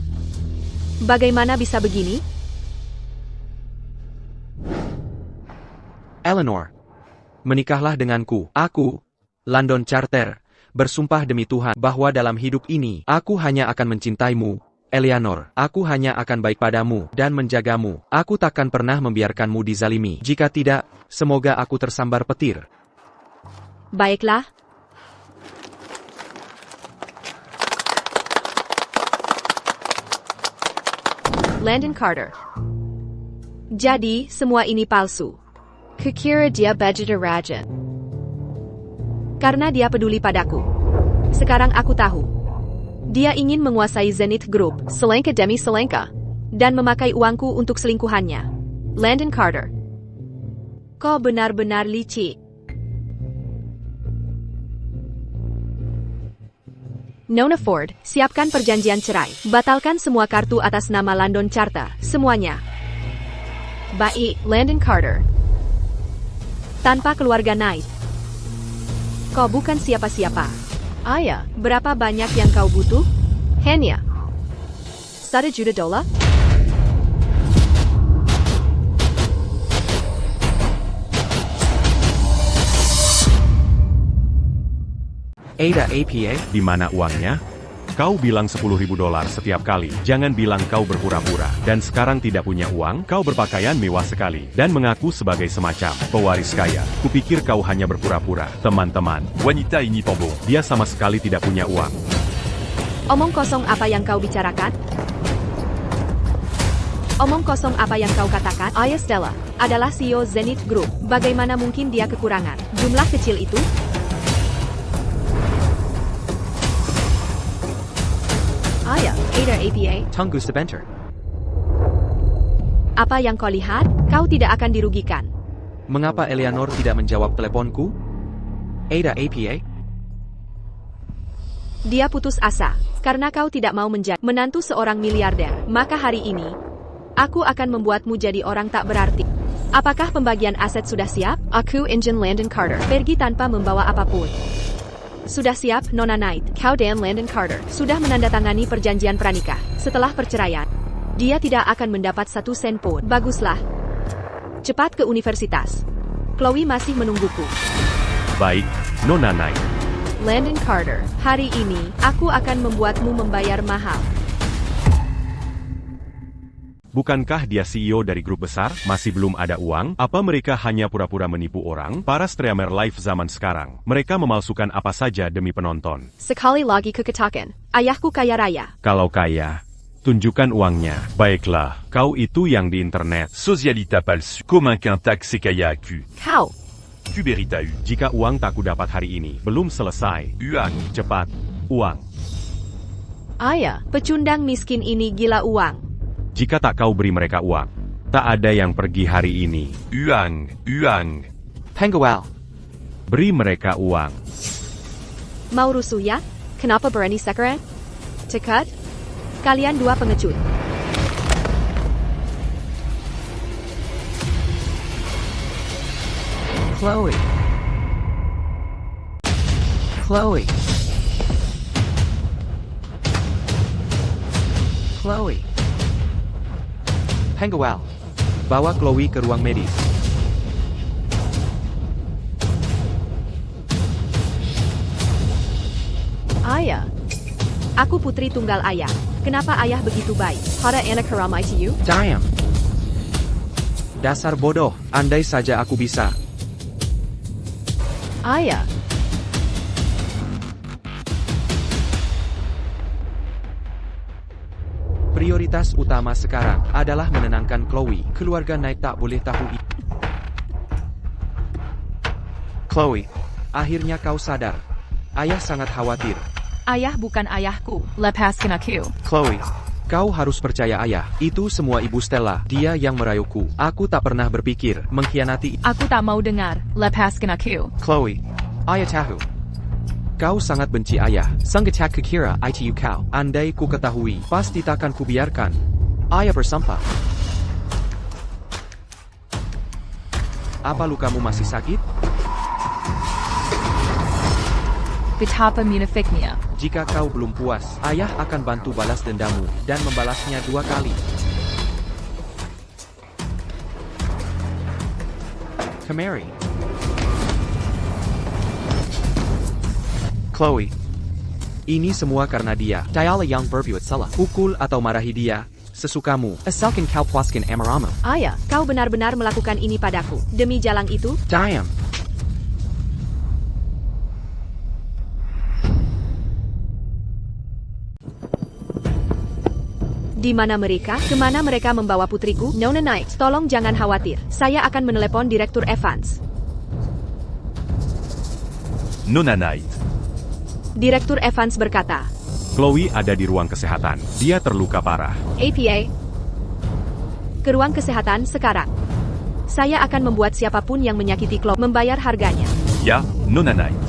Bagaimana bisa begini? Eleanor, menikahlah denganku. Aku, Landon Charter, bersumpah demi Tuhan bahwa dalam hidup ini, aku hanya akan mencintaimu. Eleanor, aku hanya akan baik padamu dan menjagamu. Aku takkan pernah membiarkanmu dizalimi. Jika tidak, semoga aku tersambar petir. Baiklah. Landon Carter. Jadi, semua ini palsu. Kukira dia budgeter rajin. Karena dia peduli padaku. Sekarang aku tahu. Dia ingin menguasai Zenith Group, selengkah demi selengkah, dan memakai uangku untuk selingkuhannya. Landon Carter. Kau benar-benar licik. Nona Ford, siapkan perjanjian cerai. Batalkan semua kartu atas nama Landon Charter, semuanya. Baik, Landon Carter. Tanpa keluarga Knight, kau bukan siapa-siapa. Ayah, berapa banyak yang kau butuh? Hanya $1 juta? Ada APA? Di mana uangnya? Kau bilang $10.000 setiap kali. Jangan bilang kau berpura-pura. Dan sekarang tidak punya uang, kau berpakaian mewah sekali. Dan mengaku sebagai semacam pewaris kaya. Kupikir kau hanya berpura-pura. Teman-teman, Juanita ini Pombo. dia sama sekali tidak punya uang. Omong kosong apa yang kau bicarakan? Omong kosong apa yang kau katakan? Ayah Stella adalah CEO Zenith Group. Bagaimana mungkin dia kekurangan jumlah kecil itu? Ayah, Ada APA. Tunggu sebentar. Apa yang kau lihat? Kau tidak akan dirugikan. Mengapa Eleanor tidak menjawab teleponku? Ada APA? Dia putus asa karena kau tidak mau menjadi menantu seorang miliarder. Maka hari ini, aku akan membuatmu jadi orang tak berarti. Apakah pembagian aset sudah siap? Aku Engine Landon Carter. Pergi tanpa membawa apapun. Sudah siap, Nona Knight. Kau dan Landon Carter sudah menandatangani perjanjian pranikah. Setelah perceraian, dia tidak akan mendapat 1 sen pun. Baguslah. Cepat ke universitas. Chloe masih menungguku. Baik, Nona Knight. Landon Carter, hari ini, aku akan membuatmu membayar mahal. Bukankah dia CEO dari grup besar? Masih belum ada uang? Apa mereka hanya pura-pura menipu orang? Para streamer live zaman sekarang, mereka memalsukan apa saja demi penonton. Sekali lagi kukatakan, ayahku kaya raya. Kalau kaya, tunjukkan uangnya. Baiklah, kau itu yang di internet. Socialita palsu. Comme un quintac sekaya aku. Kau, Kuberita u. Jika uang tak kudapat hari ini, belum selesai. Uang. Cepat, uang. ayah, pecundang miskin ini gila uang. Jika tak kau beri mereka uang, tak ada yang pergi hari ini. Uang. Uang. Pengual. Beri mereka uang. Mau rusuh ya? Kenapa berani sekarang? Cekat. Kalian dua pengecut. Chloe. Chloe. Chloe. Pengual. Bawa Chloe ke ruang medis. Ayah. Aku putri tunggal ayah. Kenapa ayah begitu baik? Pada anak haram ITU? Diam. Dasar bodoh, andai saja aku bisa. Ayah. Prioritas utama sekarang adalah menenangkan Chloe. Keluarga Knight tak boleh tahu ini. Chloe, akhirnya kau sadar. Ayah sangat khawatir. Ayah bukan ayahku. Lepaskan aku. Chloe, kau harus percaya ayah. Itu semua Ibu Stella. Dia yang merayuku. Aku tak pernah berpikir mengkhianati. Aku tak mau dengar. Lepaskan aku. Chloe, ayah tahu. Kau sangat benci ayah. Sangat kukira itu kau. Andai ku ketahui, pasti takkan ku biarkan. Ayah bersumpah. Apa lukamu masih sakit? Betapa munafiknya. Jika kau belum puas, ayah akan bantu balas dendamu, dan membalasnya 2 kali. Kemari. Chloe. Ini semua karena dia. Dialah yang berbuat salah. Pukul atau marahi dia, sesukamu. Asalkan kau puaskan amarahmu. Ayah, kau benar-benar melakukan ini padaku. Demi jalang itu, Diam. di mana mereka? Kemana mereka membawa putriku? Nona Knight, tolong jangan khawatir. Saya akan menelepon Direktur Evans. Nona Knight. Direktur Evans berkata, Chloe ada di ruang kesehatan. Dia terluka parah. APA, ke ruang kesehatan sekarang. Saya akan membuat siapapun yang menyakiti Chloe membayar harganya. Ya, Nona Knight.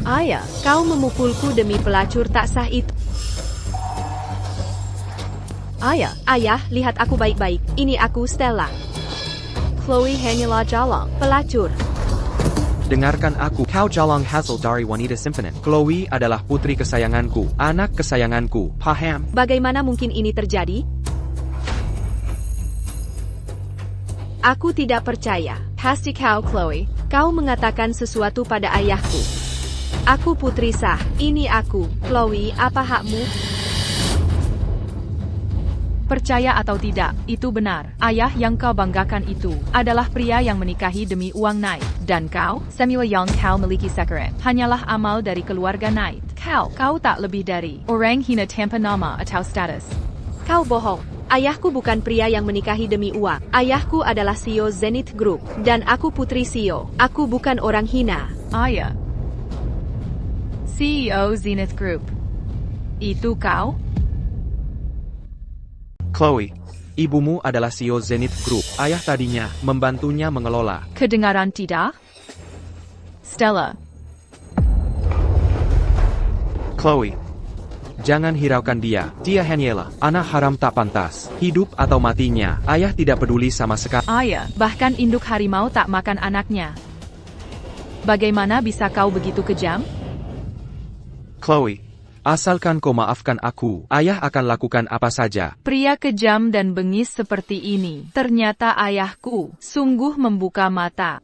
Ayah, kau memukulku demi pelacur tak sah itu. Ayah, lihat aku baik-baik. Ini aku, Stella. Chloe hanyalah jalang, pelacur. Dengarkan aku, kau jalang hasil dari wanita simpanan. Chloe adalah putri kesayanganku, anak kesayanganku, paham? Bagaimana mungkin ini terjadi? Aku tidak percaya. Pasti kau, Chloe. Kau mengatakan sesuatu pada ayahku. Aku putri sah. Ini aku. Chloe, apa hakmu? Percaya atau tidak, itu benar. Ayah yang kau banggakan itu adalah pria yang menikahi demi uang Knight. Dan kau, Samuel yang kau miliki sekarang, hanyalah amal dari keluarga Knight. Kau tak lebih dari orang hina tanpa nama atau status. Kau bohong. Ayahku bukan pria yang menikahi demi uang. Ayahku adalah CEO Zenith Group. Dan aku putri CEO. Aku bukan orang hina. Ayah. CEO Zenith Group. Itu kau? Chloe, ibumu adalah CEO Zenith Group. Ayah tadinya membantunya mengelola. Kedengaran tidak? Stella. Chloe, jangan hiraukan dia. Dia hanyalah anak haram tak pantas. Hidup atau matinya, ayah tidak peduli sama sekali. Ayah, bahkan induk harimau tak makan anaknya. Bagaimana bisa kau begitu kejam? Chloe, asalkan kau maafkan aku, ayah akan lakukan apa saja. Pria kejam dan bengis seperti ini. Ternyata ayahku sungguh membuka mata.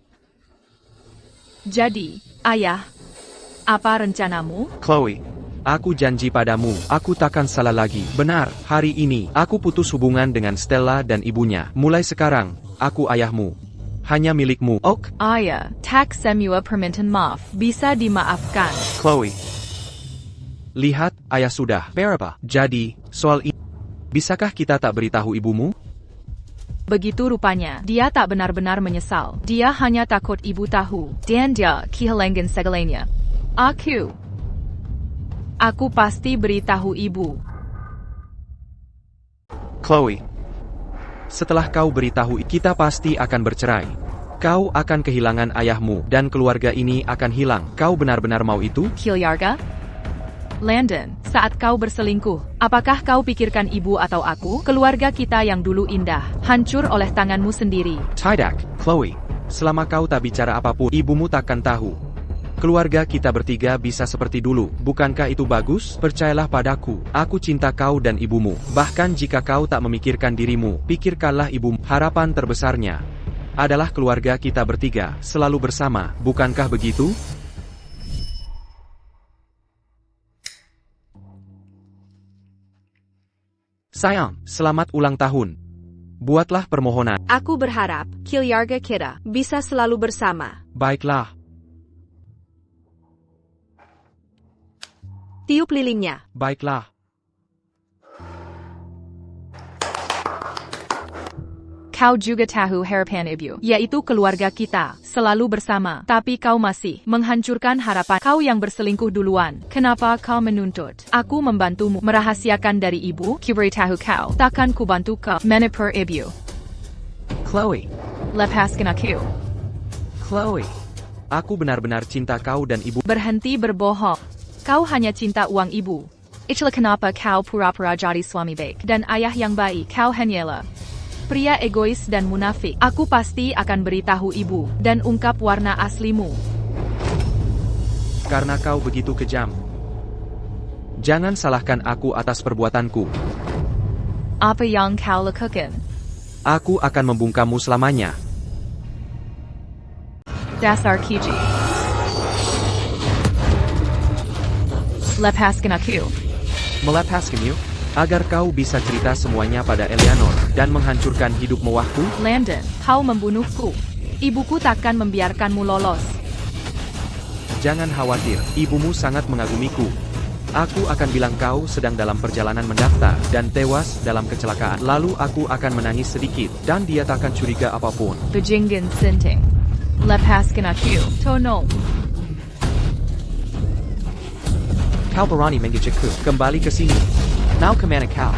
Jadi, ayah, apa rencanamu? Chloe, aku janji padamu, aku takkan salah lagi. Benar, hari ini, aku putus hubungan dengan Stella dan ibunya. Mulai sekarang, aku ayahmu. Hanya milikmu. Ok, Ayah, tak semua permintaan maaf bisa dimaafkan. Chloe. Lihat, ayah sudah. Berapa? Jadi, soal ini, bisakah kita tak beritahu ibumu? Begitu rupanya, dia tak benar-benar menyesal. Dia hanya takut ibu tahu. Dan dia kehilangan segalanya. Aku pasti beritahu ibu. Chloe. Setelah kau beritahu, kita pasti akan bercerai. Kau akan kehilangan ayahmu, dan keluarga ini akan hilang. Kau benar-benar mau itu? Kilyarga? Landon, saat kau berselingkuh, apakah kau pikirkan ibu atau aku? Keluarga kita yang dulu indah, hancur oleh tanganmu sendiri. Tidak, Chloe. Selama kau tak bicara apapun, ibumu takkan tahu. Keluarga kita bertiga bisa seperti dulu, bukankah itu bagus? Percayalah padaku, aku cinta kau dan ibumu. Bahkan jika kau tak memikirkan dirimu, pikirkanlah ibumu. Harapan terbesarnya adalah keluarga kita bertiga, selalu bersama, bukankah begitu? Sayang, selamat ulang tahun. Buatlah permohonan. Aku berharap Kilyarga kita bisa selalu bersama. Baiklah. Tiup lilingnya. Baiklah. Kau juga tahu harapan ibu, yaitu keluarga kita, selalu bersama. Tapi kau masih menghancurkan harapan. Kau yang berselingkuh duluan. Kenapa kau menuntut aku membantumu merahasiakan dari ibu? Kuberitahu kau, takkan kubantu kau menipur ibu. Chloe. Lepaskan aku. Chloe. Aku benar-benar cinta kau dan ibu. Berhenti berbohong. Kau hanya cinta uang ibu. Itulah kenapa kau pura-pura jadi suami baik dan ayah yang baik. Kau hanyalah Pria egois dan munafik. Aku pasti akan beritahu ibu dan ungkap warna aslimu. Karena kau begitu kejam. Jangan salahkan aku atas perbuatanku. Apa yang kau lakukan? Aku akan membungkammu selamanya. Dasar keji. Lepaskan aku. Melepaskanmu? Agar kau bisa cerita semuanya pada Eleanor dan menghancurkan hidup mewahku? Landon, kau membunuhku. Ibuku takkan membiarkanmu lolos. Jangan khawatir, ibumu sangat mengagumiku. Aku akan bilang kau sedang dalam perjalanan mendaftar dan tewas dalam kecelakaan. Lalu aku akan menangis sedikit dan dia takkan curiga apapun. Bajingan sinting. Lepaskan aku. Tono. Kau berani menggejekku. Kembali ke sini. Now kemana kau?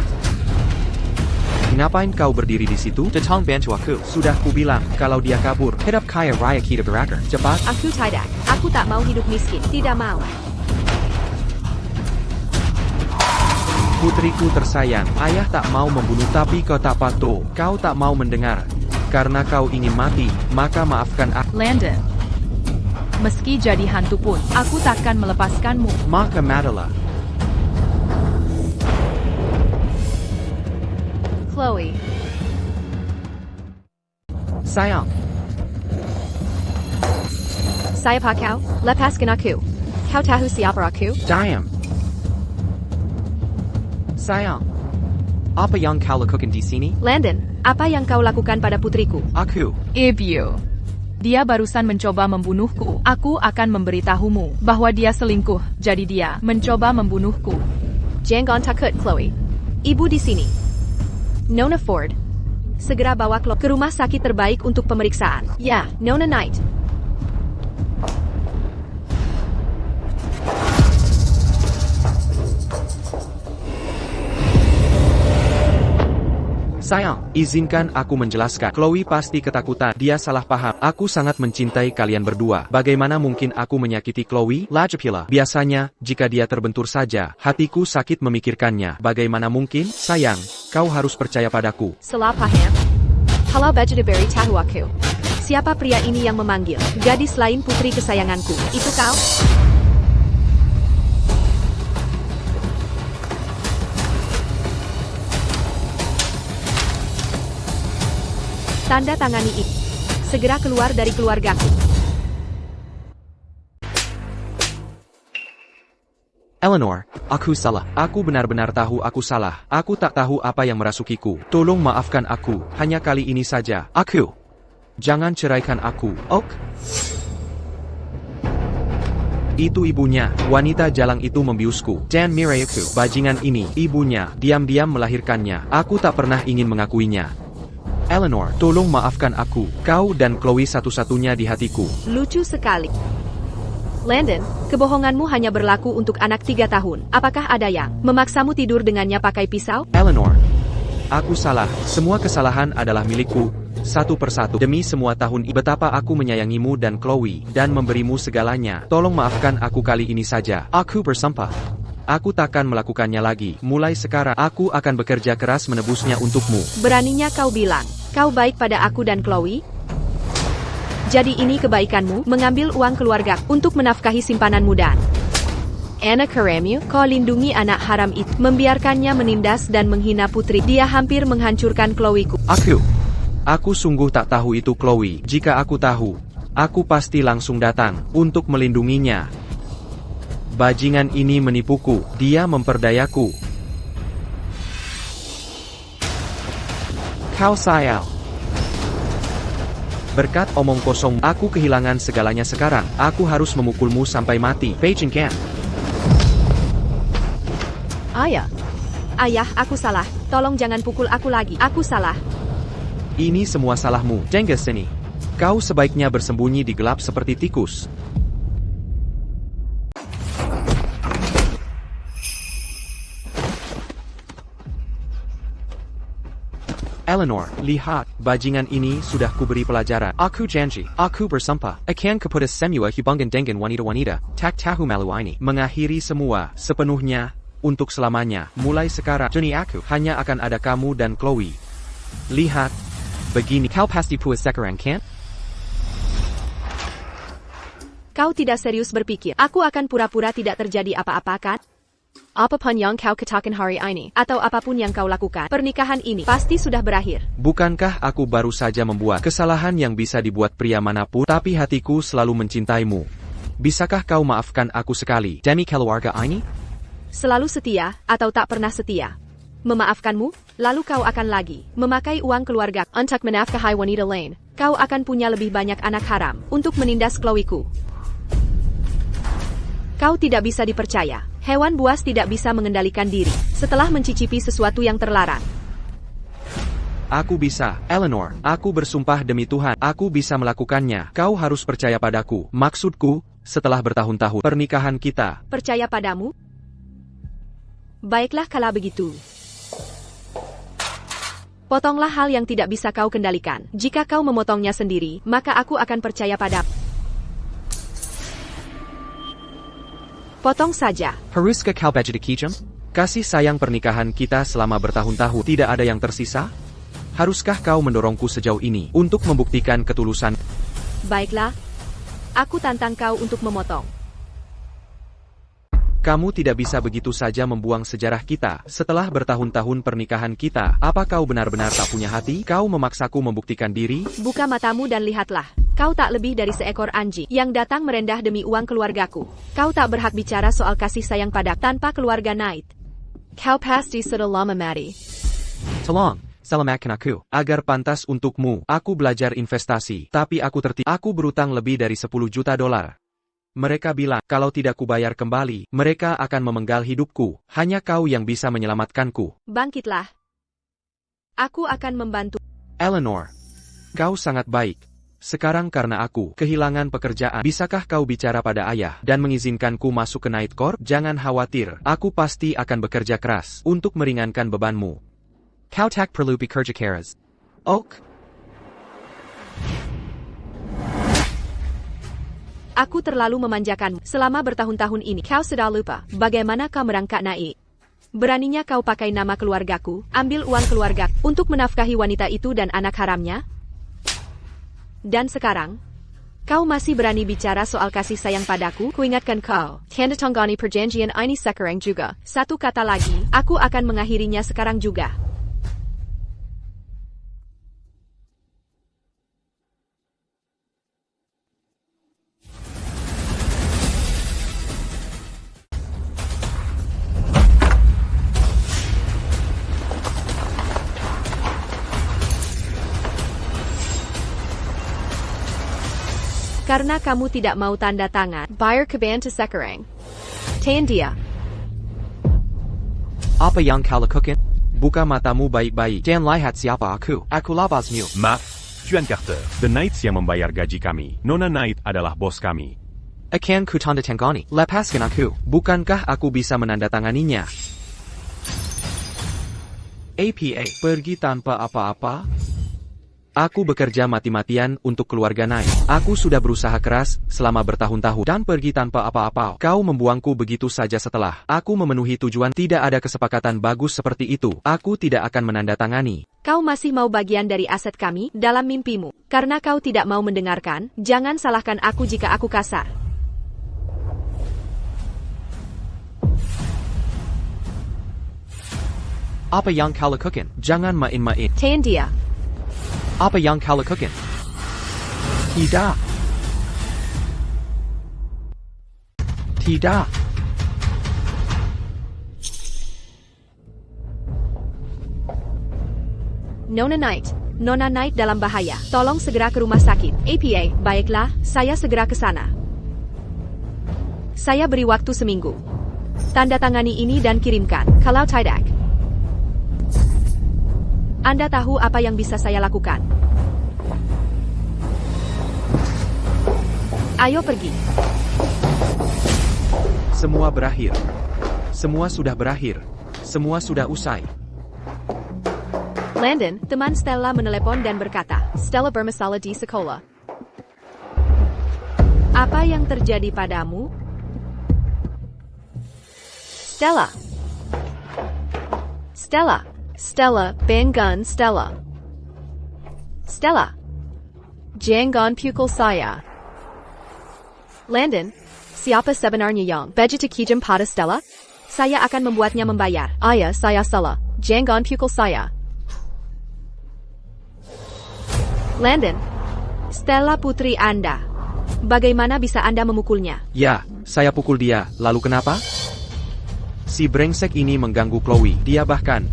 Ngapain kau berdiri di situ? Datang bantu aku. Sudah kubilang, kalau dia kabur, hidup kaya raya kita berakhir. Cepat. Aku tidak. Aku tak mau hidup miskin. Tidak mau. Putriku tersayang, ayah tak mau membunuh tapi kau tak patuh. Kau tak mau mendengar. Karena kau ingin mati, maka maafkan aku. Landon. Meski jadi hantu pun, aku takkan melepaskanmu. Maka matilah. Chloe. Sayang. Siapa kau? Lepaskan aku. Kau tahu siapa aku? Diam. Sayang. Apa yang kau lakukan di sini? Landon, apa yang kau lakukan pada putriku? Aku. Ibu. Dia barusan mencoba membunuhku. Aku akan memberitahumu bahwa dia selingkuh, jadi dia mencoba membunuhku. Jangan takut, Chloe. Ibu di sini. Nona Ford. Segera bawa Chloe ke rumah sakit terbaik untuk pemeriksaan. Ya, Nona Knight. Sayang, izinkan aku menjelaskan. Chloe pasti ketakutan. Dia salah paham. Aku sangat mencintai kalian berdua. Bagaimana mungkin aku menyakiti Chloe? Lajapila. Biasanya, jika dia terbentur saja, hatiku sakit memikirkannya. Bagaimana mungkin? Sayang, kau harus percaya padaku. Salah paham. Halo Bajadabari tahu aku. Siapa pria ini yang memanggil? Gadis lain putri kesayanganku. Itu kau? Tanda tangani ini. Segera keluar dari keluargaku. Eleanor, aku salah. Aku benar-benar tahu aku salah. Aku tak tahu apa yang merasukiku. Tolong maafkan aku. Hanya kali ini saja. Aku. Jangan ceraikan aku. Ok? Itu ibunya. Wanita jalang itu membiusku. Dan miraiku. Bajingan ini. Ibunya. Diam-diam melahirkannya. Aku tak pernah ingin mengakuinya. Eleanor, tolong maafkan aku. Kau dan Chloe satu-satunya di hatiku. Lucu sekali. Landon, kebohonganmu hanya berlaku untuk anak 3 tahun. Apakah ada yang memaksamu tidur dengannya pakai pisau? Eleanor, aku salah. Semua kesalahan adalah milikku. Satu persatu. Demi semua tahun betapa aku menyayangimu dan Chloe, dan memberimu segalanya. Tolong maafkan aku kali ini saja. Aku bersumpah. Aku takkan melakukannya lagi. Mulai sekarang, aku akan bekerja keras menebusnya untukmu. Beraninya kau bilang, kau baik pada aku dan Chloe? Jadi ini kebaikanmu, mengambil uang keluarga untuk menafkahi simpananmu dan anak Karemu, kau lindungi anak haram itu, membiarkannya menindas dan menghina putri. Dia hampir menghancurkan Chloe-ku. Aku sungguh tak tahu itu Chloe. Jika aku tahu, aku pasti langsung datang untuk melindunginya. Bajingan ini menipuku. Dia memperdayaku. Kau sayang. Berkat omong kosong, aku kehilangan segalanya sekarang. Aku harus memukulmu sampai mati. Bajingan. Ayah, aku salah. Tolong jangan pukul aku lagi. Aku salah. Ini semua salahmu. Jengges sini. Kau sebaiknya bersembunyi di gelap seperti tikus. Eleanor, lihat, bajingan ini sudah kuberi pelajaran. Aku janji, aku bersumpah, akan kuputus semua hubungan dengan wanita-wanita, tak tahu malu ini. Mengakhiri semua, sepenuhnya, untuk selamanya. Mulai sekarang, dunia aku hanya akan ada kamu dan Chloe. Lihat. Begini kau pasti puas sekarang kan? Kau tidak serius berpikir, aku akan pura-pura tidak terjadi apa-apa kan? Apapun yang kau katakan hari ini, atau apapun yang kau lakukan, pernikahan ini pasti sudah berakhir. Bukankah aku baru saja membuat kesalahan yang bisa dibuat pria manapun, tapi hatiku selalu mencintaimu. Bisakah kau maafkan aku sekali, demi keluarga ini? Selalu setia, atau tak pernah setia. Memaafkanmu, lalu kau akan lagi memakai uang keluarga untuk menafkahi wanita lain. Kau akan punya lebih banyak anak haram untuk menindas Chloe-ku. Kau tidak bisa dipercaya. Hewan buas tidak bisa mengendalikan diri setelah mencicipi sesuatu yang terlarang. Aku bisa, Eleanor. Aku bersumpah demi Tuhan, aku bisa melakukannya. Kau harus percaya padaku. Maksudku, setelah bertahun-tahun pernikahan kita. Percaya padamu? Baiklah kalau begitu. Potonglah hal yang tidak bisa kau kendalikan. Jika kau memotongnya sendiri, maka aku akan percaya padamu. Potong saja. Haruskah kau baca dikijem? Kasih sayang pernikahan kita selama bertahun-tahun tidak ada yang tersisa? Haruskah kau mendorongku sejauh ini untuk membuktikan ketulusan? Baiklah. Aku tantang kau untuk memotong. Kamu tidak bisa begitu saja membuang sejarah kita. Setelah bertahun-tahun pernikahan kita, apa kau benar-benar tak punya hati? Kau memaksaku membuktikan diri? Buka matamu dan lihatlah. Kau tak lebih dari seekor anjing yang datang merendah demi uang keluargaku. Kau tak berhak bicara soal kasih sayang pada tanpa keluarga Knight. Kau pasti sudah lama mati. Tolong, selamatkan aku. Agar pantas untukmu, aku belajar investasi. Tapi aku Aku berutang lebih dari 10 juta dolar. Mereka bilang, kalau tidak kubayar kembali, mereka akan memenggal hidupku. Hanya kau yang bisa menyelamatkanku. Bangkitlah. Aku akan membantu. Eleanor, kau sangat baik. Sekarang karena aku kehilangan pekerjaan, bisakah kau bicara pada ayah dan mengizinkanku masuk ke Night Corp? Jangan khawatir, aku pasti akan bekerja keras untuk meringankan bebanmu. Kau tak perlu bekerja keras. Ok. Aku terlalu memanjakanmu. Selama bertahun-tahun ini, kau sudah lupa bagaimana kau merangkak naik. Beraninya kau pakai nama keluargaku, ambil uang keluarga untuk menafkahi wanita itu dan anak haramnya? Dan sekarang, kau masih berani bicara soal kasih sayang padaku? Kuingatkan kau, tanda tanggani perjanjian ini sekarang juga. Satu kata lagi, aku akan mengakhirinya sekarang juga. Karena kamu tidak mau tanda tangan, bayar kebantu sekarang. Tahan dia. Apa yang kau lakukan? Buka matamu baik-baik dan lihat siapa aku. Aku labasmu. Maaf, Tuan Carter. The Knights yang membayar gaji kami. Nona Knight adalah bos kami. Akan ku tanda tangani. Lepaskan aku. Bukankah aku bisa menandatanganinya? APA, pergi tanpa apa-apa? Aku bekerja mati-matian untuk keluarga Knight. Aku sudah berusaha keras selama bertahun-tahun dan pergi tanpa apa-apa. Kau membuangku begitu saja setelah aku memenuhi tujuan. Tidak ada kesepakatan bagus seperti itu. Aku tidak akan menandatangani. Kau masih mau bagian dari aset kami dalam mimpimu. Karena kau tidak mau mendengarkan, jangan salahkan aku jika aku kasar. Apa yang kau lakukan? Jangan main-main. Tahan dia. Apa yang kau lakukan? Tidak. Tidak. Nona Knight dalam bahaya. Tolong segera ke rumah sakit. APA, baiklah, saya segera ke sana. Saya beri waktu seminggu. Tanda tangani ini dan kirimkan. Kalau tidak, Anda tahu apa yang bisa saya lakukan. Ayo pergi. Semua berakhir. Semua sudah berakhir. Semua sudah usai. Landon, teman Stella menelepon dan berkata, Stella bermasalah di sekolah. Apa yang terjadi padamu? Stella. Stella, Bengun Stella. Stella. Jangan pukul saya. Landon, siapa sebenarnya yang begitu kejam pada Stella? Saya akan membuatnya membayar. Ayah, saya salah. Jangan pukul saya. Landon, Stella putri Anda. Bagaimana bisa Anda memukulnya? Ya, saya pukul dia, lalu kenapa? Si brengsek ini mengganggu Chloe, dia bahkan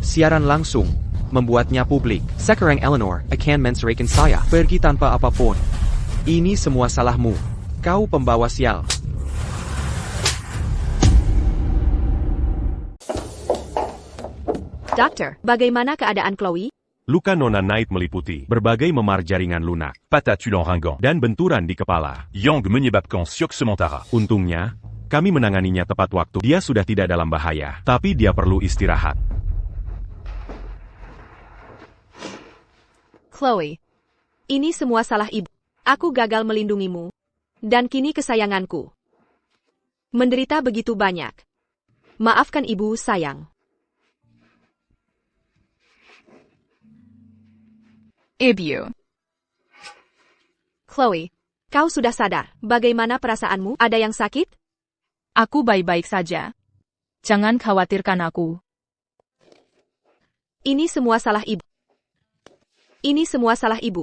siaran langsung membuatnya publik. Sekarang Eleanor akan menceraikan saya, pergi tanpa apapun. Ini semua salahmu. Kau pembawa sial. Dokter, bagaimana keadaan Chloe? Luka Nona Knight meliputi berbagai memar jaringan lunak Patatulant ringant. dan benturan di kepala. Yang menyebabkan syok sementara. Untungnya, kami menanganinya tepat waktu. Dia sudah tidak dalam bahaya, tapi dia perlu istirahat. Chloe, ini semua salah ibu. Aku gagal melindungimu. Dan kini kesayanganku menderita begitu banyak. Maafkan ibu, sayang. Ibu. Chloe, kau sudah sadar. Bagaimana perasaanmu? Ada yang sakit? Aku baik-baik saja. Jangan khawatirkan aku. Ini semua salah ibu. Ini semua salah ibu.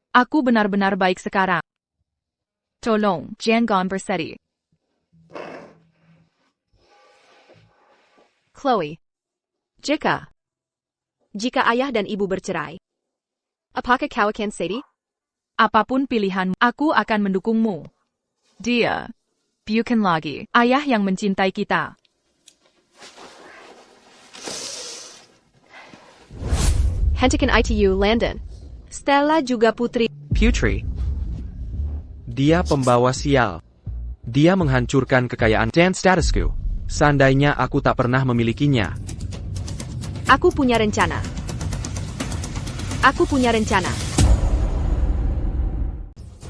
Aku benar-benar baik sekarang. Tolong, jangan bersedih. Chloe, jika ayah dan ibu bercerai, apakah kau akan sedih? Apapun pilihanmu, aku akan mendukungmu. Dia, bukan lagi, ayah yang mencintai kita. Hentikan ITU, Landon. Stella juga putri. Putri. Dia pembawa sial. Dia menghancurkan kekayaan dan statusku. Seandainya aku tak pernah memilikinya. Aku punya rencana. Aku punya rencana.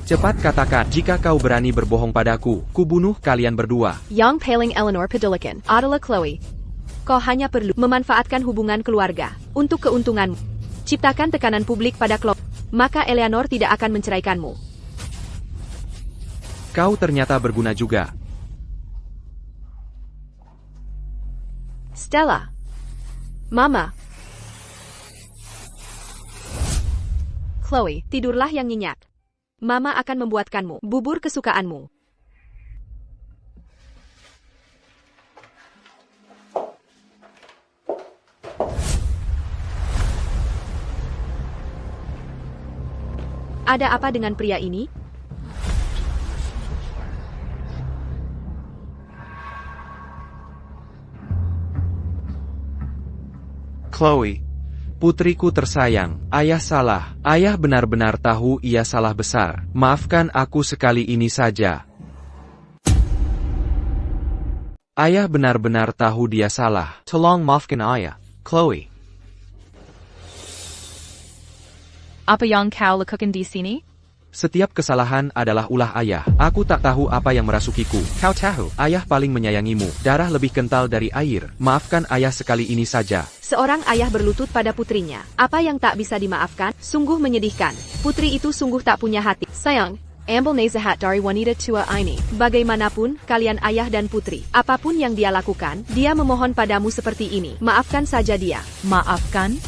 Cepat katakan, jika kau berani berbohong padaku, kubunuh kalian berdua. Yang paling Eleanor pedulikan adalah Chloe. Kau hanya perlu memanfaatkan hubungan keluarga untuk keuntunganmu. Ciptakan tekanan publik pada Chloe, maka Eleanor tidak akan menceraikanmu. Kau ternyata berguna juga. Stella. Mama. Chloe, tidurlah yang nyenyak. Mama akan membuatkanmu bubur kesukaanmu. Ada apa dengan pria ini? Chloe, putriku tersayang, ayah salah. Ayah benar-benar tahu ia salah besar. Maafkan aku sekali ini saja. Ayah benar-benar tahu dia salah. Tolong maafkan ayah, Chloe. Apa yang kau lakukan di sini? Setiap kesalahan adalah ulah ayah. Aku tak tahu apa yang merasukiku. Kau tahu, ayah paling menyayangimu. Darah lebih kental dari air. Maafkan ayah sekali ini saja. Seorang ayah berlutut pada putrinya. Apa yang tak bisa dimaafkan? Sungguh menyedihkan. Putri itu sungguh tak punya hati. Sayang, ambil nasihat dari wanita tua ini. Bagaimanapun, kalian ayah dan putri. Apapun yang dia lakukan, dia memohon padamu seperti ini. Maafkan saja dia. Maafkan?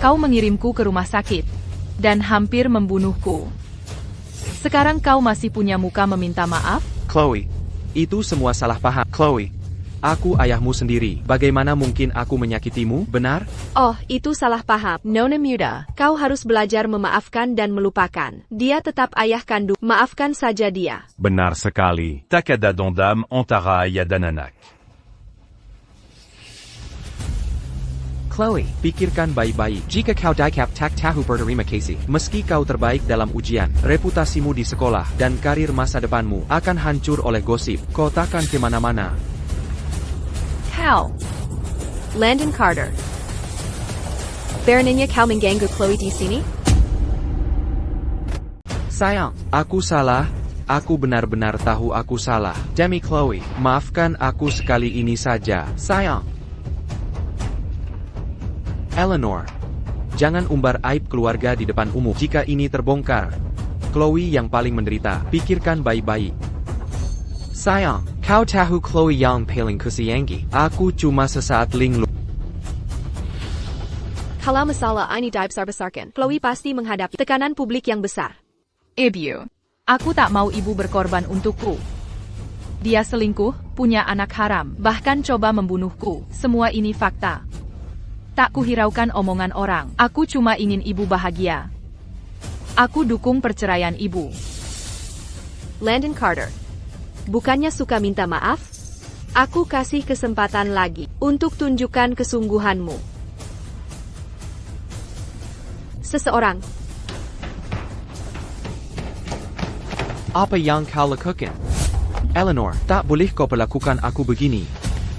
Kau mengirimku ke rumah sakit dan hampir membunuhku. Sekarang kau masih punya muka meminta maaf? Chloe, itu semua salah paham. Chloe, aku ayahmu sendiri. Bagaimana mungkin aku menyakitimu, benar? Oh, itu salah paham. Nona muda, kau harus belajar memaafkan dan melupakan. Dia tetap ayah kandung. Maafkan saja dia. Benar sekali. Takada dondam antara yadananak. Chloe, pikirkan baik-baik. Jika kau dapat tak tahu berterima kasih, meski kau terbaik dalam ujian, reputasimu di sekolah, dan karir masa depanmu akan hancur oleh gosip. Kau takkan kemana-mana. Kau. Landon Carter. Beraninya kau mengganggu Chloe di sini? Sayang, aku salah. Aku benar-benar tahu aku salah. Demi Chloe, maafkan aku sekali ini saja. Sayang. Eleanor, Jangan umbar aib keluarga di depan umum. Jika ini terbongkar, Chloe yang paling menderita. Pikirkan baik-baik. Sayang, kau tahu Chloe yang paling kusayangi. Aku cuma sesaat linglung. Kalau masalah ini dibesar-besarkan, Chloe pasti menghadapi tekanan publik yang besar. Ibu, aku tak mau ibu berkorban untukku. Dia selingkuh, punya anak haram, bahkan coba membunuhku. Semua ini fakta. Tak kuhiraukan omongan orang. Aku cuma ingin ibu bahagia. Aku dukung perceraian ibu. Landon Carter, bukannya suka minta maaf? Aku kasih kesempatan lagi untuk tunjukkan kesungguhanmu. Seseorang, Apa yang kau lakukan? Eleanor, tak boleh kau perlakukan aku begini.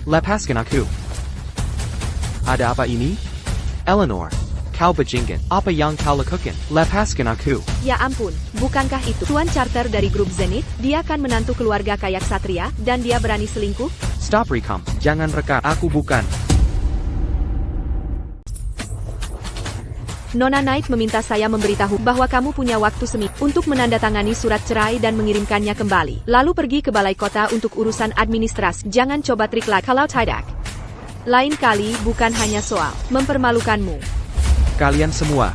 Lepaskan aku. Ada apa ini? Eleanor, kau bajingan. Apa yang kau lakukan? Lepaskan aku. ya ampun, bukankah itu Tuan Carter dari grup Zenith? Dia kan menantu keluarga kaya Ksatria, dan dia berani selingkuh? Stop rekam. Jangan rekam. Aku bukan. Nona Knight meminta saya memberitahu bahwa kamu punya waktu seminggu untuk menandatangani surat cerai dan mengirimkannya kembali. Lalu pergi ke balai kota untuk urusan administrasi. Jangan coba trik lagi kalau tidak. Lain kali bukan hanya soal mempermalukanmu. Kalian semua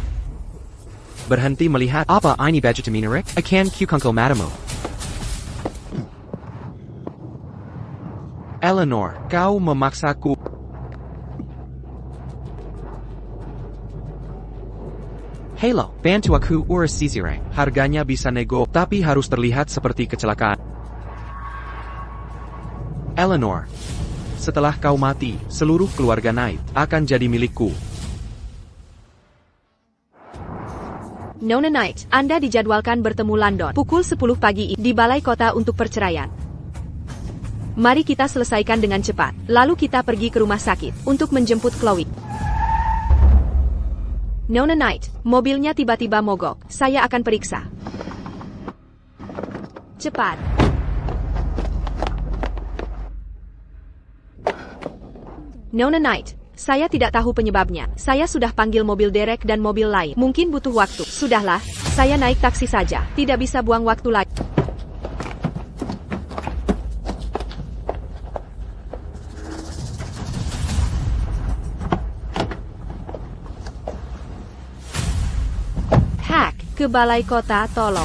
berhenti melihat apa ini baju Minarik? Akan kukungkul matamu. Eleanor, kau memaksaku. Halo, bantu aku urus sisireng. Harganya bisa nego, tapi harus terlihat seperti kecelakaan. Eleanor, setelah kau mati, seluruh keluarga Knight akan jadi milikku. Nona Knight, Anda dijadwalkan bertemu London pukul 10 pagi di balai kota untuk perceraian. Mari kita selesaikan dengan cepat, lalu kita pergi ke rumah sakit untuk menjemput Chloe. Nona Knight, mobilnya tiba-tiba mogok. Saya akan periksa. Cepat. Nona Knight, saya tidak tahu penyebabnya. Saya sudah panggil mobil derek dan mobil lain. Mungkin butuh waktu. Sudahlah, saya naik taksi saja. Tidak bisa buang waktu lagi. Ke balai kota, tolong.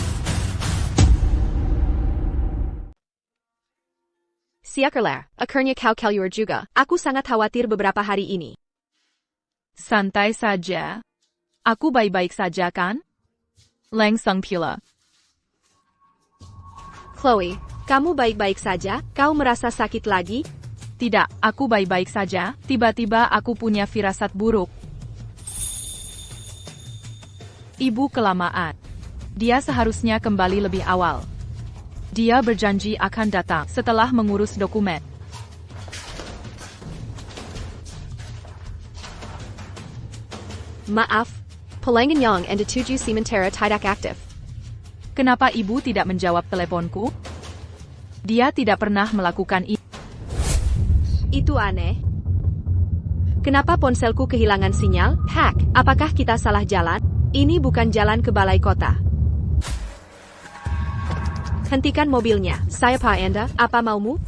Siakerler, akhirnya kau keluar juga. Aku sangat khawatir beberapa hari ini. Santai saja. Aku baik-baik saja kan? Langsung pula. Chloe, kamu baik-baik saja? Kau merasa sakit lagi? Tidak, aku baik-baik saja. Tiba-tiba aku punya firasat buruk. Ibu kelamaan. Dia seharusnya kembali lebih awal. Dia berjanji akan datang setelah mengurus dokumen. Maaf, pelanggan yang anda tuju sementara tidak aktif. Kenapa ibu tidak menjawab teleponku? Dia tidak pernah melakukan ini. Itu aneh. Kenapa ponselku kehilangan sinyal? Hack, apakah kita salah jalan? Ini bukan jalan ke balai kota. Hentikan mobilnya. Saya Pak Anda, apa maumu?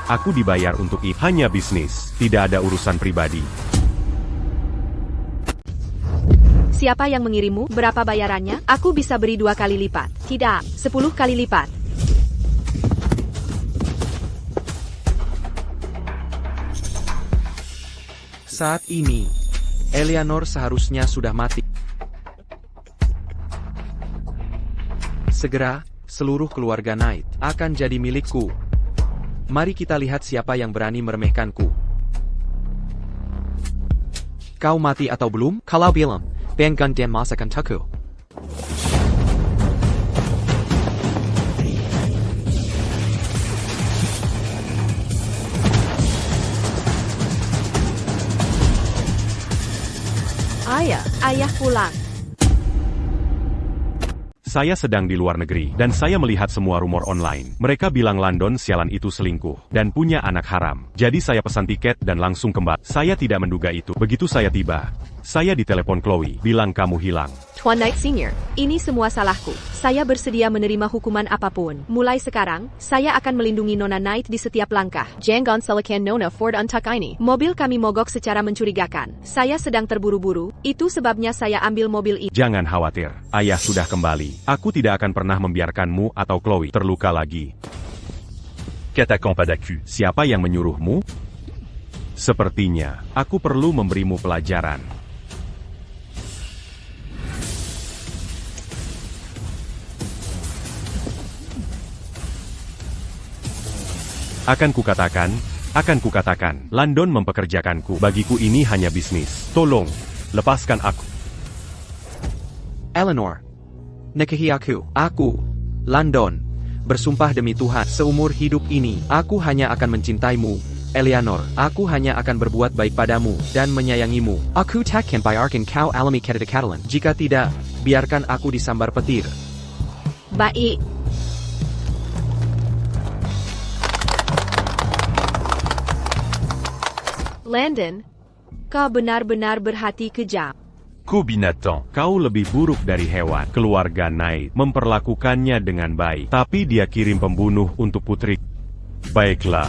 Aku dibayar untuk itu. Hanya bisnis, tidak ada urusan pribadi. Siapa yang mengirimmu? Berapa bayarannya? Aku bisa beri 2 kali lipat. Tidak, 10 kali lipat. Saat ini, Eleanor seharusnya sudah mati. Segera, seluruh keluarga Knight akan jadi milikku. Mari kita lihat siapa yang berani meremehkanku. Kau mati atau belum? Kalau belum, banggan dan masakan taku. Ayah pulang. Saya sedang di luar negeri, dan saya melihat semua rumor online. Mereka bilang London sialan itu selingkuh, dan punya anak haram. Jadi saya pesan tiket dan langsung kembali. Saya tidak menduga itu. Begitu saya tiba, saya ditelepon Chloe, bilang kamu hilang. Tuan Knight Senior, ini semua salahku. Saya bersedia menerima hukuman apapun. Mulai sekarang, saya akan melindungi Nona Knight di setiap langkah. Jangan salahkan Nona Ford Untuck ini. Mobil kami mogok secara mencurigakan. Saya sedang terburu-buru, itu sebabnya saya ambil mobil ini. Jangan khawatir, ayah sudah kembali. Aku tidak akan pernah membiarkanmu atau Chloe terluka lagi. Qu'attaquant pas d'accu. Siapa yang menyuruhmu? Sepertinya, aku perlu memberimu pelajaran. Akan kukatakan, London mempekerjakanku. Bagiku ini hanya bisnis. Tolong, lepaskan aku. Eleanor. Nikahi aku, London. Bersumpah demi Tuhan, seumur hidup ini, aku hanya akan mencintaimu. Eleanor, aku hanya akan berbuat baik padamu, dan menyayangimu. Aku takkan biarkan kau alami ketidakadilan. Jika tidak, biarkan aku disambar petir. Baik. Landon, kau benar-benar berhati kejam. Binatang. Kau lebih buruk dari hewan. Keluarga Knight memperlakukannya dengan baik, tapi dia kirim pembunuh untuk putri. Baiklah.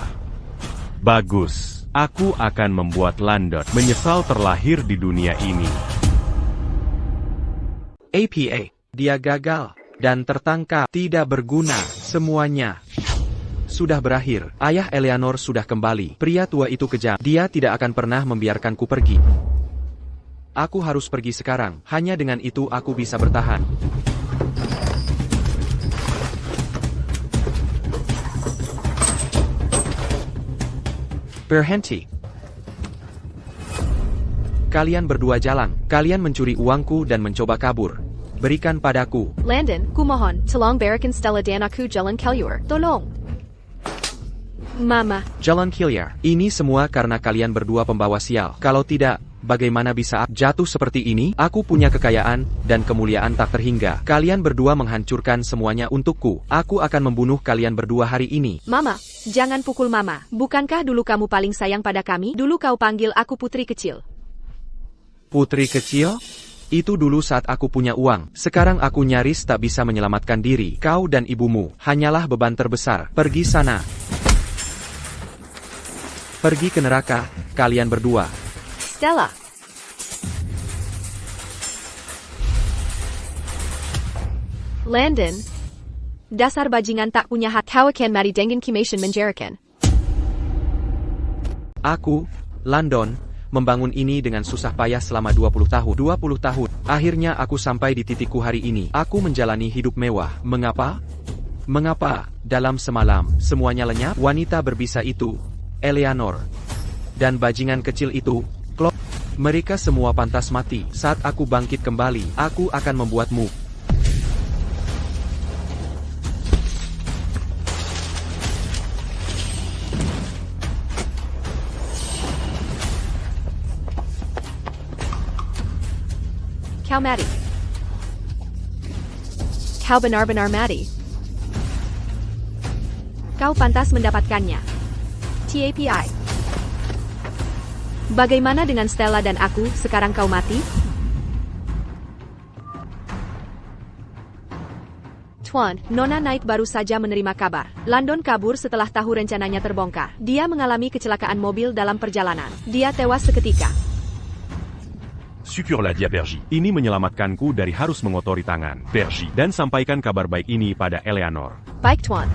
Bagus. Aku akan membuat London menyesal terlahir di dunia ini. APA, dia gagal, dan tertangkap. Tidak berguna, semuanya sudah berakhir. Ayah Eleanor sudah kembali. Pria tua itu kejam. Dia tidak akan pernah membiarkanku pergi. Aku harus pergi sekarang. Hanya dengan itu aku bisa bertahan. Berhenti. Kalian berdua jalan. Kalian mencuri uangku dan mencoba kabur. Berikan padaku. Landon, kumohon, tolong berikan Stella dan aku jalan keluar. Tolong. Mama. Jalan Killiar. Ini semua karena kalian berdua pembawa sial. Kalau tidak, bagaimana bisa aku jatuh seperti ini? Aku punya kekayaan dan kemuliaan tak terhingga. Kalian berdua menghancurkan semuanya untukku. Aku akan membunuh kalian berdua hari ini. Mama, jangan pukul Mama. Bukankah dulu kamu paling sayang pada kami? Dulu kau panggil aku putri kecil. Putri kecil? Itu dulu saat aku punya uang. Sekarang aku nyaris tak bisa menyelamatkan diri. Kau dan ibumu hanyalah beban terbesar. Pergi sana. Pergi ke neraka, kalian berdua. Stella. Landon. Dasar bajingan tak punya hak. Kau akan mati dengan kimasan menjarakan. Aku, London, membangun ini dengan susah payah selama 20 tahun. 20 tahun. Akhirnya aku sampai di titikku hari ini. Aku menjalani hidup mewah. Mengapa? Mengapa? Dalam semalam, semuanya lenyap. Wanita berbisa itu, Eleanor, dan bajingan kecil itu, Chloe. Mereka semua pantas mati. Saat aku bangkit kembali, aku akan membuatmu. Kau mati. Kau benar-benar mati. Kau pantas mendapatkannya. TAPI. Bagaimana dengan Stella dan aku, sekarang kau mati? Tuan, Nona Knight baru saja menerima kabar. London kabur setelah tahu rencananya terbongkar. Dia mengalami kecelakaan mobil dalam perjalanan. Dia tewas seketika. Syukurlah dia Bergie. Ini menyelamatkanku dari harus mengotori tangan. Bergie. Dan sampaikan kabar baik ini pada Eleanor. Baik, Tuan.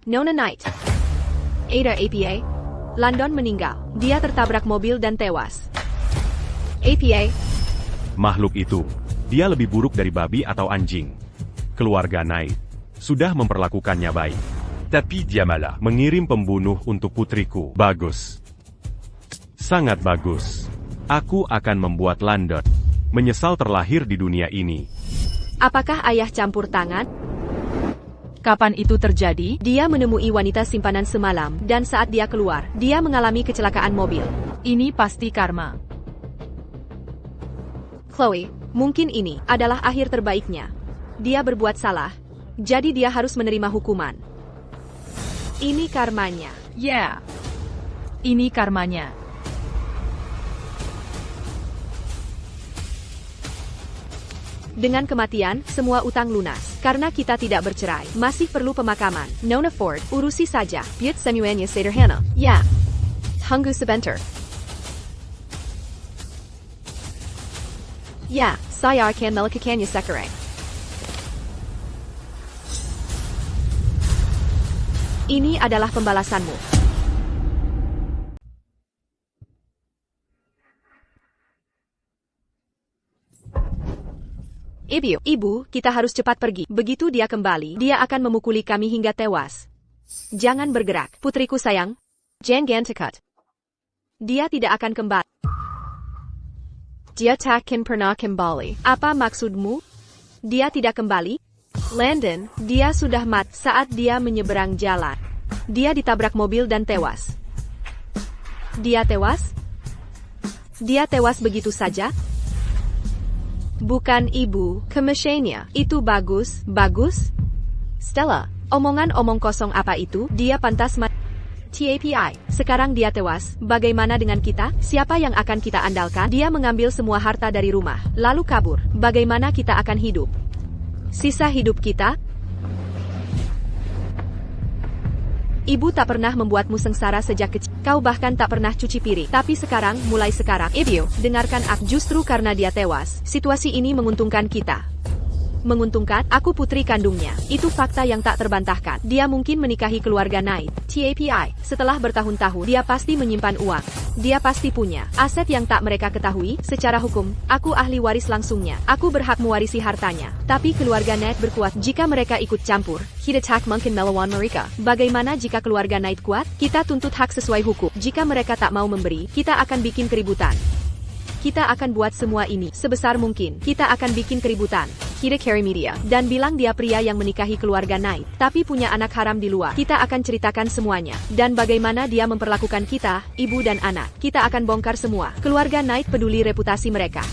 Nona Knight. Ada APA. London meninggal. Dia tertabrak mobil dan tewas. APA. Makhluk itu, dia lebih buruk dari babi atau anjing. Keluarga Knight sudah memperlakukannya baik. Tapi dia malah Mengirim pembunuh untuk putriku. Bagus. Sangat bagus. Aku akan membuat London menyesal terlahir di dunia ini. Apakah ayah campur tangan? Kapan itu terjadi? Dia menemui wanita simpanan semalam, dan saat dia keluar, dia mengalami kecelakaan mobil. Ini pasti karma. Chloe, mungkin ini adalah akhir terbaiknya. Dia berbuat salah, jadi dia harus menerima hukuman. Ini karmanya. Yeah. Ini karmanya. Dengan kematian, semua utang lunas. Karena kita tidak bercerai, masih perlu pemakaman. Nona Ford, urusi saja. Piet semuanya sederhana. Ya. Tunggu sebentar. Ya, saya akan melakukannya sekarang. Ini adalah pembalasanmu. Ibu, kita harus cepat pergi. Begitu dia kembali, dia akan memukuli kami hingga tewas. Jangan bergerak, putriku sayang. Jangan dekat. Dia tidak akan kembali. Dia takkan pernah kembali. Apa maksudmu? Dia tidak kembali? Landon, dia sudah mati saat dia menyeberang jalan. Dia ditabrak mobil dan tewas. Dia tewas? Dia tewas begitu saja? Bukan ibu, kemeshenya. Itu bagus, bagus. Stella, omongan-omong kosong apa itu? Dia pantas mati. TAPI, sekarang dia tewas. Bagaimana dengan kita? Siapa yang akan kita andalkan? Dia mengambil semua harta dari rumah, lalu kabur. Bagaimana kita akan hidup? Sisa hidup kita? Ibu tak pernah membuatmu sengsara sejak kecil. Kau bahkan tak pernah cuci piring. Tapi sekarang, mulai sekarang, Ibu, dengarkan aku. Justru karena dia tewas, situasi ini menguntungkan kita. Menguntungkan, aku putri kandungnya. Itu fakta yang tak terbantahkan. Dia mungkin menikahi keluarga Knight. TAPI, setelah bertahun-tahun, dia pasti menyimpan uang. Dia pasti punya aset yang tak mereka ketahui. Secara hukum, aku ahli waris langsungnya. Aku berhak mewarisi hartanya. Tapi keluarga Knight berkuat. Jika mereka ikut campur, kita tak mungkin melawan mereka. Bagaimana jika keluarga Knight kuat? Kita tuntut hak sesuai hukum. Jika mereka tak mau memberi, kita akan bikin keributan. Kita akan buat semua ini sebesar mungkin. Kita akan bikin keributan. Kita carry media dan bilang dia pria yang menikahi keluarga Knight, tapi punya anak haram di luar. Kita akan ceritakan semuanya dan bagaimana dia memperlakukan kita, ibu dan anak. Kita akan bongkar semua. Keluarga Knight peduli reputasi mereka.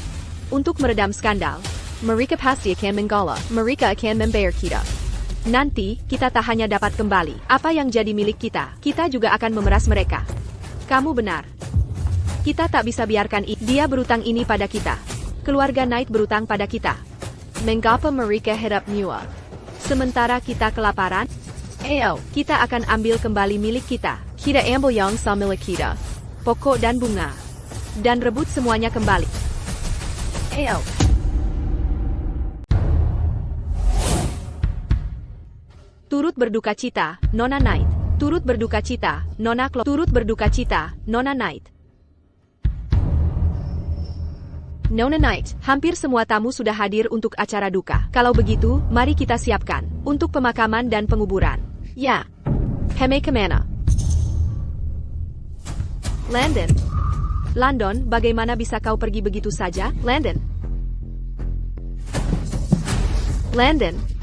Untuk meredam skandal, mereka pasti akan menggalah. Mereka akan membayar kita. Nanti, kita tak hanya dapat kembali apa yang jadi milik kita, kita juga akan memeras mereka. Kamu benar. Kita tak bisa biarkan dia berutang ini pada kita. Keluarga Knight berutang pada kita. Mengapa mereka hidup mewah? Sementara kita kelaparan? Kita akan ambil kembali milik kita. Kita ambil yang sama milik kita. Pokok dan bunga. Dan rebut semuanya kembali. Turut berduka cita, Nona Knight. Turut berduka cita, Nona Chloe. Turut berduka cita, Nona Knight. Nona Knight, hampir semua tamu sudah hadir untuk acara duka. Kalau begitu, mari kita siapkan untuk pemakaman dan penguburan. Ya. Heme kemana? Landon, bagaimana bisa kau pergi begitu saja? Landon,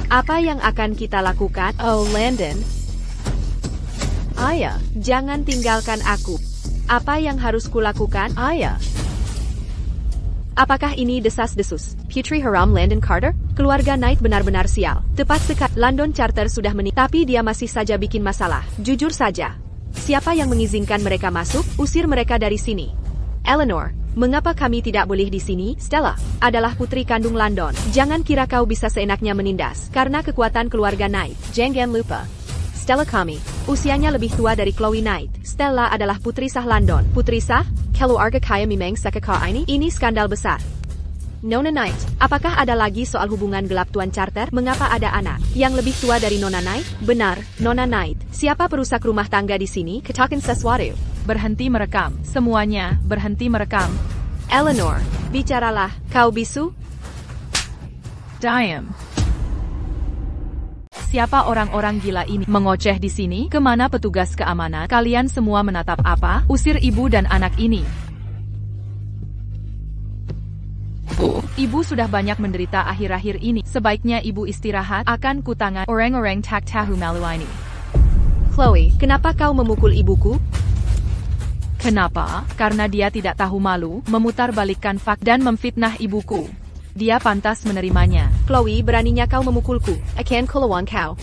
apa yang akan kita lakukan? Oh, Landon. Ayah, jangan tinggalkan aku. Apa yang harus kulakukan? Ayah. Apakah ini desas-desus? Putri haram Landon Carter? Keluarga Knight benar-benar sial. Tepat sekali, London Charter sudah menikah, tapi dia masih saja bikin masalah. Jujur saja. Siapa yang mengizinkan mereka masuk? Usir mereka dari sini. Eleanor, mengapa kami tidak boleh di sini? Stella adalah putri kandung London. Jangan kira kau bisa seenaknya menindas karena kekuatan keluarga Knight. Jangan lupa. Stella kami, usianya lebih tua dari Chloe Knight. Stella adalah putri sah London. Putri sah? Keluarga kaya memang sekekal ini? Ini skandal besar. Nona Knight, apakah ada lagi soal hubungan gelap Tuan Charter? Mengapa ada anak yang lebih tua dari Nona Knight? Benar, Nona Knight. Siapa perusak rumah tangga di sini? Katakan sesuatu. Berhenti merekam. Semuanya, berhenti merekam. Eleanor, bicaralah. Kau bisu? Diam. Siapa orang-orang gila ini? Mengoceh di sini? Kemana petugas keamanan? Kalian semua menatap apa? Usir ibu dan anak ini. Ibu sudah banyak menderita akhir-akhir ini. Sebaiknya ibu istirahat. Akan kutangan orang-orang tak tahu malu ini. Chloe, kenapa kau memukul ibuku? Kenapa? Karena dia tidak tahu malu, memutarbalikkan fakta dan memfitnah ibuku. Dia pantas menerimanya. Chloe, beraninya kau memukulku. Akan kulawan kau.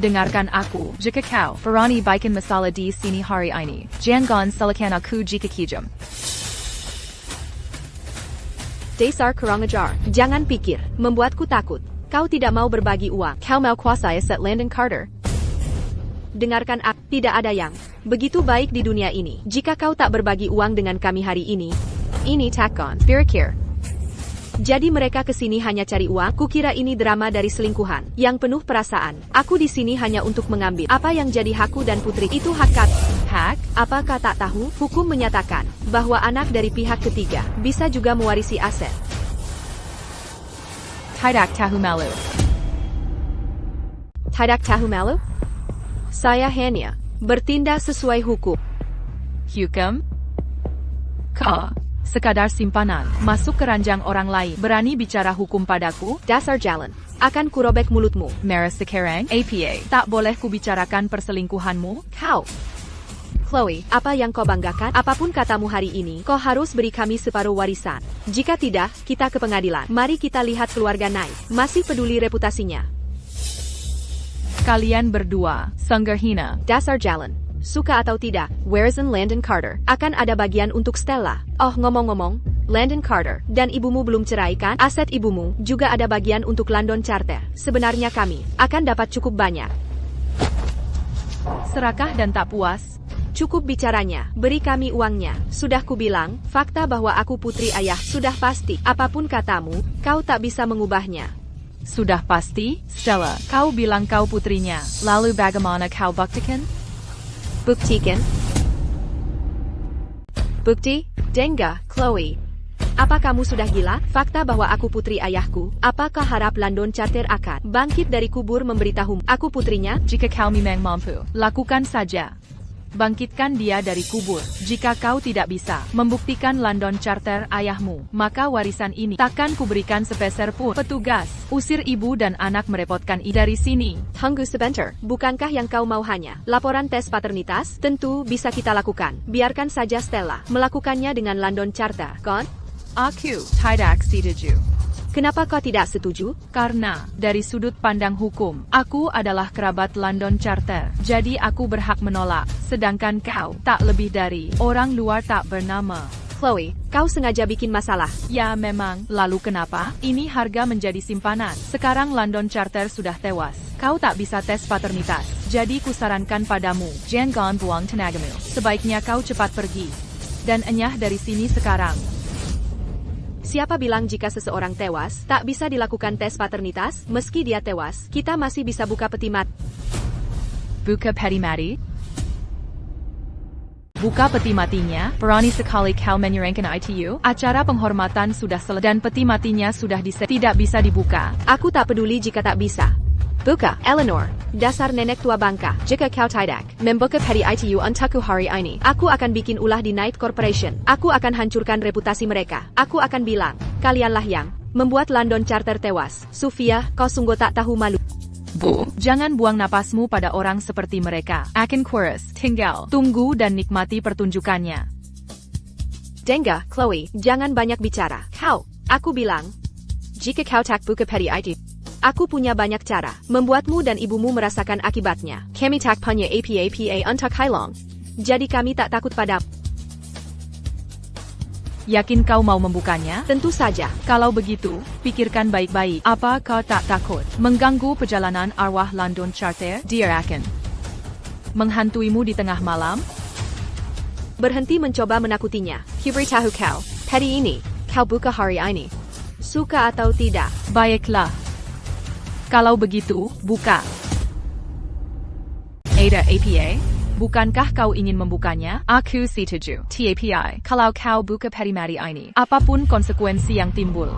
Dengarkan aku, jika kau berani bikin masalah di sini hari ini, jangan salahkan aku jika kijam. Dasar kurang ajar. Jangan pikir, membuatku takut. Kau tidak mau berbagi uang. Kau mau kuasai aset Landon Carter. Dengarkan aku, tidak ada yang begitu baik di dunia ini. Jika kau tak berbagi uang dengan kami hari ini takkan berakhir. Jadi mereka kesini hanya cari uang. Kukira ini drama dari selingkuhan yang penuh perasaan. Aku di sini hanya untuk mengambil apa yang jadi hakku dan putri. Itu hak kami. Hak? Apakah tak tahu? Hukum menyatakan bahwa anak dari pihak ketiga bisa juga mewarisi aset. Tidak tahu malu. Tidak tahu malu? Saya hanya bertindak sesuai hukum. Hukum? Kau sekadar simpanan, masuk keranjang orang lain, berani bicara hukum padaku? Dasar jalan. Akan kurobek mulutmu. Meres sekarang, APA, tak boleh kubicarakan perselingkuhanmu? Kau. Chloe, apa yang kau banggakan? Apapun katamu hari ini, kau harus beri kami separuh warisan. Jika tidak, kita ke pengadilan. Mari kita lihat keluarga Knight. Masih peduli reputasinya. Kalian berdua, sanggerhina. Dasar jalan. Suka atau tidak, Where's Landon Carter? Akan ada bagian untuk Stella. Oh, ngomong-ngomong, Landon Carter dan ibumu belum cerai kan? Aset ibumu juga ada bagian untuk Landon Carter. Sebenarnya kami akan dapat cukup banyak. Serakah dan tak puas? Cukup bicaranya, beri kami uangnya. Sudah kubilang, fakta bahwa aku putri ayah sudah pasti. Apapun katamu, kau tak bisa mengubahnya. Sudah pasti? Stella, kau bilang kau putrinya. Lalu bagaimana kau buktikan? Buktikan. Bukti? Denga, Chloe. Apa kamu sudah gila? Fakta bahwa aku putri ayahku. Apakah harap Landon Carter akan bangkit dari kubur memberitahu aku putrinya? Jika kau memang mampu, lakukan saja. Bangkitkan dia dari kubur. Jika kau tidak bisa membuktikan Landon Carter ayahmu, maka warisan ini takkan kuberikan sepeser pun. Petugas, usir ibu dan anak merepotkan dari sini. Tunggu sebentar, bukankah yang kau mau hanya laporan tes paternitas? Tentu bisa kita lakukan. Biarkan saja Stella melakukannya dengan Landon Carter, kan? Aku tidak setuju. Kenapa kau tidak setuju? Karena, dari sudut pandang hukum, aku adalah kerabat Landon Carter. Jadi aku berhak menolak. Sedangkan kau, tak lebih dari orang luar tak bernama. Chloe, kau sengaja bikin masalah. Ya memang, lalu kenapa? Ini harga menjadi simpanan. Sekarang Landon Carter sudah tewas. Kau tak bisa tes paternitas. Jadi kusarankan padamu, jangan buang tenagamu. Sebaiknya kau cepat pergi. Dan enyah dari sini sekarang. Siapa bilang jika seseorang tewas, tak bisa dilakukan tes paternitas? Meski dia tewas, kita masih bisa buka peti mati. Buka peti mati? Buka peti matinya? Berani sekali kau menyerangkan ITU? Acara penghormatan sudah selesai dan peti matinya sudah tidak bisa dibuka. Aku tak peduli jika tak bisa. Buka, Eleanor. Dasar nenek tua bangka. Jika kau tidak membuka peti ITU untukku hari ini, aku akan bikin ulah di Knight Corporation. Aku akan hancurkan reputasi mereka. Aku akan bilang, kalianlah yang membuat Landon Carter tewas. Sofia, kau sungguh tak tahu malu. Bu, jangan buang napasmu pada orang seperti mereka. Akan chorus, tinggal tunggu dan nikmati pertunjukannya. Denga, Chloe, jangan banyak bicara. Kau, aku bilang, jika kau tak buka peti ITU, aku punya banyak cara membuatmu dan ibumu merasakan akibatnya. Kami tak punya apa untuk Hailong. Jadi kami tak takut padamu. Yakin kau mau membukanya? Tentu saja. Kalau begitu, pikirkan baik-baik. Apa kau tak takut mengganggu perjalanan arwah Landon Carter? Dia akan menghantuimu di tengah malam? Berhenti mencoba menakutinya. Kuberitahu kau, peti ini, kau buka hari ini. Suka atau tidak? Baiklah. Kalau begitu, buka. Ada APA? Bukankah kau ingin membukanya? Aku setuju. TAPI, kalau kau buka peti mati ini, apapun konsekuensi yang timbul,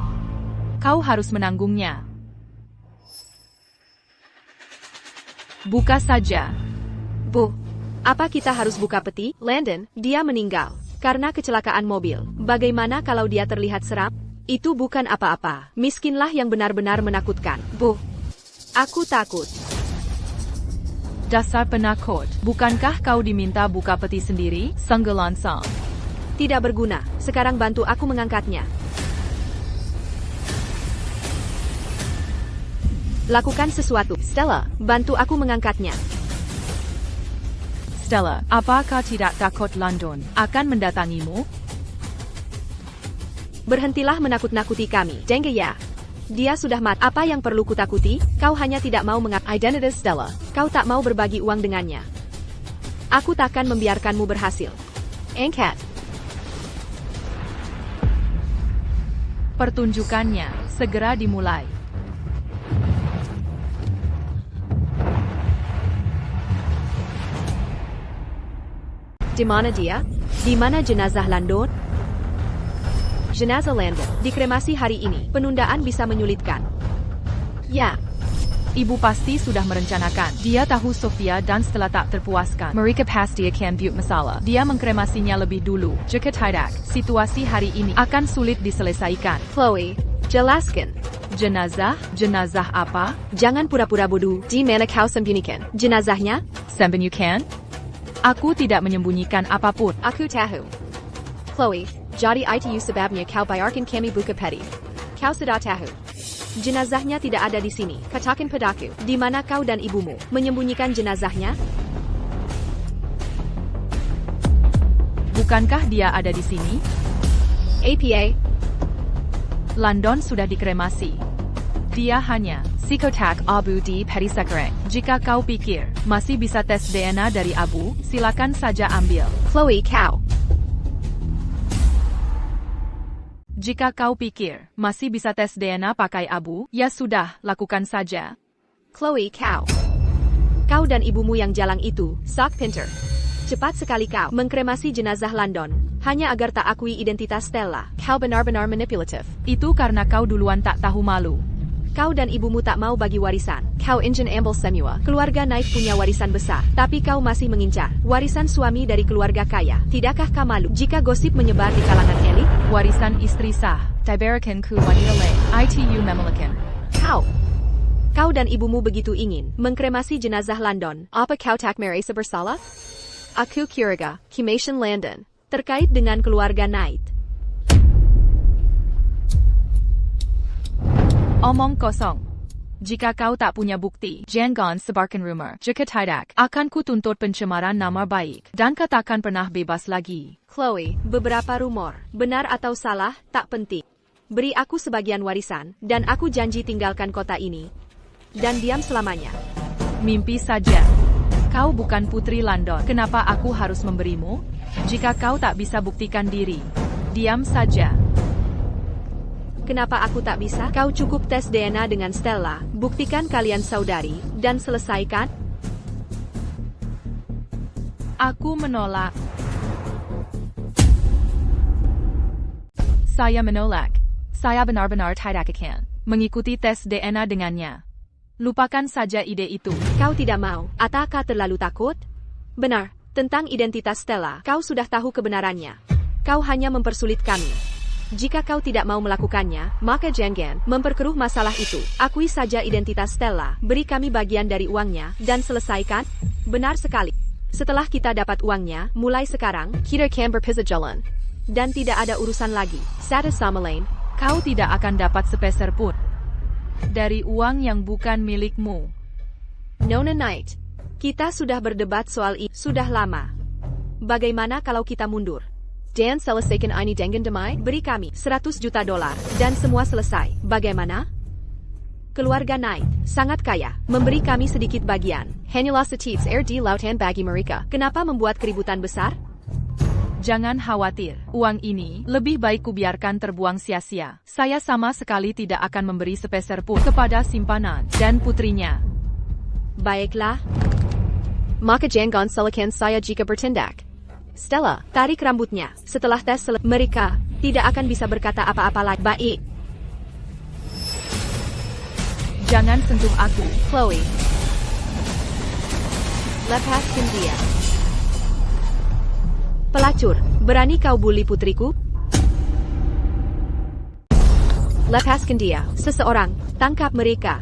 kau harus menanggungnya. Buka saja. Bu, apa kita harus buka peti? Landon, dia meninggal. Karena kecelakaan mobil. Bagaimana kalau dia terlihat seram? Itu bukan apa-apa. Miskinlah yang benar-benar menakutkan. Bu. Aku takut. Dasar penakut. Bukankah kau diminta buka peti sendiri? Senggelansang. Tidak berguna. Sekarang bantu aku mengangkatnya. Lakukan sesuatu. Stella, bantu aku mengangkatnya. Stella, apakah tidak takut London akan mendatangimu? Berhentilah menakut-nakuti kami. Jengge ya. Dia sudah mati. Apa yang perlu kutakuti? Kau hanya tidak mau Identity Stella. Kau tak mau berbagi uang dengannya. Aku takkan membiarkanmu berhasil. Angkat. Pertunjukannya segera dimulai. Di mana dia? Di mana jenazah London? Jenazah London dikremasi hari ini. Penundaan bisa menyulitkan. Ya. Ibu pasti sudah merencanakan. Dia tahu Sofia dan setelah tak terpuaskan, mereka pasti akan buat masalah. Dia mengkremasinya lebih dulu. Jika tidak, situasi hari ini akan sulit diselesaikan. Chloe, jelaskan. Jenazah? Jenazah apa? Jangan pura-pura bodoh. Di mana kau sembunyikan jenazahnya? Sembunyikan? Aku tidak menyembunyikan apapun. Aku tahu. Chloe, jadi itu sebabnya kau bayarkan kami buka peti. Kau sudah tahu. Jenazahnya tidak ada di sini. Katakan padaku, di mana kau dan ibumu menyembunyikan jenazahnya? Bukankah dia ada di sini? APA. London sudah dikremasi. Dia hanya psikotak abu di peti sekarang. Jika kau pikir masih bisa tes DNA dari abu, silakan saja ambil. Chloe, kau. Jika kau pikir masih bisa tes DNA pakai abu, ya sudah, lakukan saja. Chloe, kau. Kau dan ibumu yang jalang itu, sok pinter. Cepat sekali kau mengkremasi jenazah London, hanya agar tak akui identitas Stella. Kau benar-benar manipulatif. Itu karena kau duluan tak tahu malu. Kau dan ibumu tak mau bagi warisan. Kau ingin ambil semua. Keluarga Knight punya warisan besar, tapi kau masih mengincar warisan suami dari keluarga kaya. Tidakkah kau malu jika gosip menyebar di kalangan elit? Warisan istri sah. Tiberikan ku wanita lain. ITU memilikan. Kau dan ibumu begitu ingin mengkremasi jenazah London. Apa kau tak merasa bersalah? Aku curiga, cremation London terkait dengan keluarga Knight. Omong kosong. Jika kau tak punya bukti, jangan sebarkan rumor. Jika tidak, akan ku tuntut pencemaran nama baik, dan kau takkan pernah bebas lagi. Chloe, beberapa rumor, benar atau salah, tak penting. Beri aku sebagian warisan, dan aku janji tinggalkan kota ini. Dan diam selamanya. Mimpi saja. Kau bukan putri London. Kenapa aku harus memberimu? Jika kau tak bisa buktikan diri, diam saja. Kenapa aku tak bisa? Kau cukup tes DNA dengan Stella, buktikan kalian saudari, dan selesaikan. Aku menolak. Saya menolak. Saya benar-benar tidak akan mengikuti tes DNA dengannya. Lupakan saja ide itu. Kau tidak mau, ataukah terlalu takut? Benar, tentang identitas Stella, kau sudah tahu kebenarannya. Kau hanya mempersulit kami. Jika kau tidak mau melakukannya, maka jangan memperkeruh masalah itu. Akui saja identitas Stella, beri kami bagian dari uangnya, dan selesaikan. Benar sekali. Setelah kita dapat uangnya, mulai sekarang, kita akan berpisah jalan. Dan tidak ada urusan lagi. Satu sama lain. Kau tidak akan dapat sepeser pun dari uang yang bukan milikmu. Nona Knight, kita sudah berdebat soal ini sudah lama. Bagaimana kalau kita mundur? Dan selesaikan ini dengan damai, beri kami $100 juta, dan semua selesai. Bagaimana? Keluarga Knight, sangat kaya, memberi kami sedikit bagian. Hanyalah setips di lautan bagi mereka. Kenapa membuat keributan besar? Jangan khawatir, uang ini lebih baik kubiarkan terbuang sia-sia. Saya sama sekali tidak akan memberi sepeser pun kepada simpanan dan putrinya. Baiklah. Maka jangan salahkan saya jika bertindak. Stella, tarik rambutnya. Setelah tes mereka tidak akan bisa berkata apa-apa lagi. Baik. Jangan sentuh aku, Chloe. Lepaskan dia. Pelacur, Berani kau bully putriku? Lepaskan dia. Seseorang, tangkap mereka.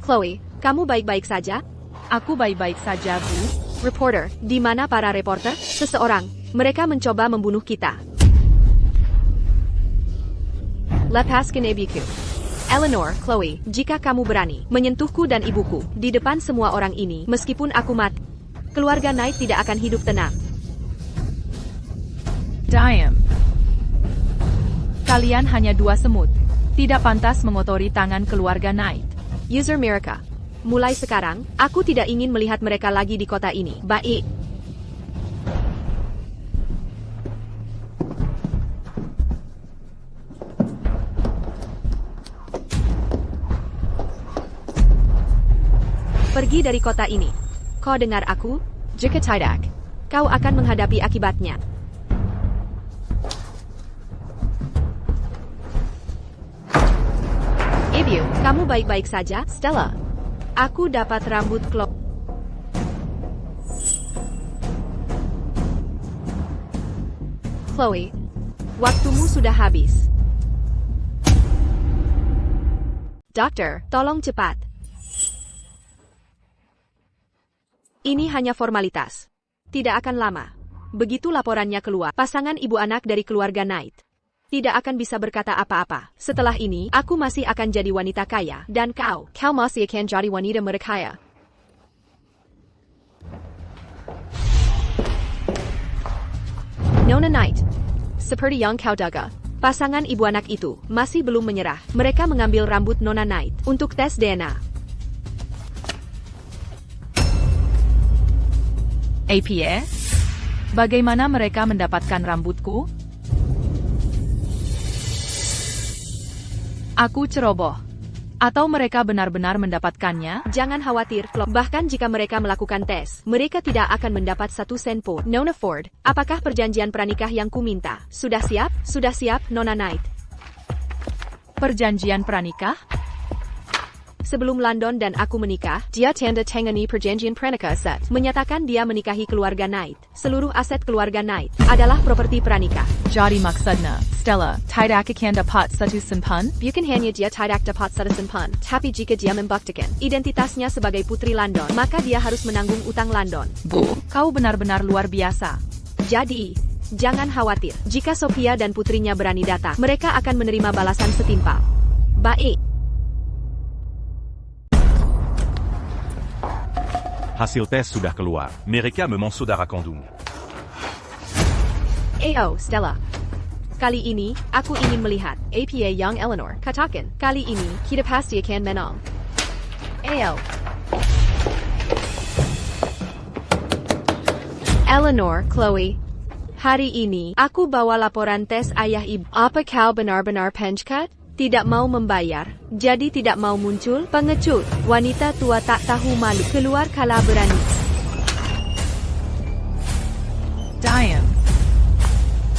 Chloe, kamu baik-baik saja? Aku baik-baik saja, Bu. Reporter, di mana para reporter? Seseorang, mereka mencoba membunuh kita. Lepaskan ibuku. Eleanor, Chloe, jika kamu berani menyentuhku dan ibuku di depan semua orang ini, meskipun aku mati, keluarga Knight tidak akan hidup tenang. Diam. Kalian hanya dua semut. Tidak pantas mengotori tangan keluarga Knight. User Mirka. Mulai sekarang, aku tidak ingin melihat mereka lagi di kota ini. Baik. Pergi dari kota ini. Kau dengar aku? Jika tidak, kau akan menghadapi akibatnya. Ibu, kamu baik-baik saja, Stella? Aku dapat rambut Chloe. Chloe, waktumu sudah habis. Dokter, tolong cepat. Ini hanya formalitas. Tidak akan lama. Begitu laporannya keluar, pasangan ibu anak dari keluarga Knight tidak akan bisa berkata apa-apa. Setelah ini, aku masih akan jadi wanita kaya. Dan kau masih akan jadi wanita berkaya. Nona Knight, seperti yang kau duga, pasangan ibu anak itu masih belum menyerah. Mereka mengambil rambut Nona Knight untuk tes DNA. APA? Bagaimana mereka mendapatkan rambutku? Aku ceroboh. Atau mereka benar-benar mendapatkannya? Jangan khawatir, Chloe. Bahkan jika mereka melakukan tes, mereka tidak akan mendapat 1 sen pun. Nona Ford, apakah perjanjian pranikah yang kuminta? Sudah siap? Sudah siap, Nona Knight. Perjanjian pranikah? Sebelum London dan aku menikah, dia tanda tangani perjanjian pranikah set. Menyatakan dia menikahi keluarga Knight. Seluruh aset keluarga Knight adalah properti pranikah. Jadi maksudnya, Stella, tidak akan dapat 1 sen pun? Bukan hanya dia tidak dapat 1 sen pun, tapi jika dia membuktikan identitasnya sebagai putri London, maka dia harus menanggung utang London. Bu, kau benar-benar luar biasa. Jadi, jangan khawatir. Jika Sophia dan putrinya berani datang, mereka akan menerima balasan setimpal. Baik. Hasil tes sudah keluar. Mereka memang saudara kandung. Stella. Kali ini, aku ingin melihat APA yang Eleanor katakan. Kali ini, kita pasti akan menang. Eleanor, Chloe. Hari ini, aku bawa laporan tes ayah ibu. Apa kau benar-benar pencekat? Tidak mau membayar, jadi tidak mau muncul. Pengecut, wanita tua tak tahu malu, keluar kala berani. Diam.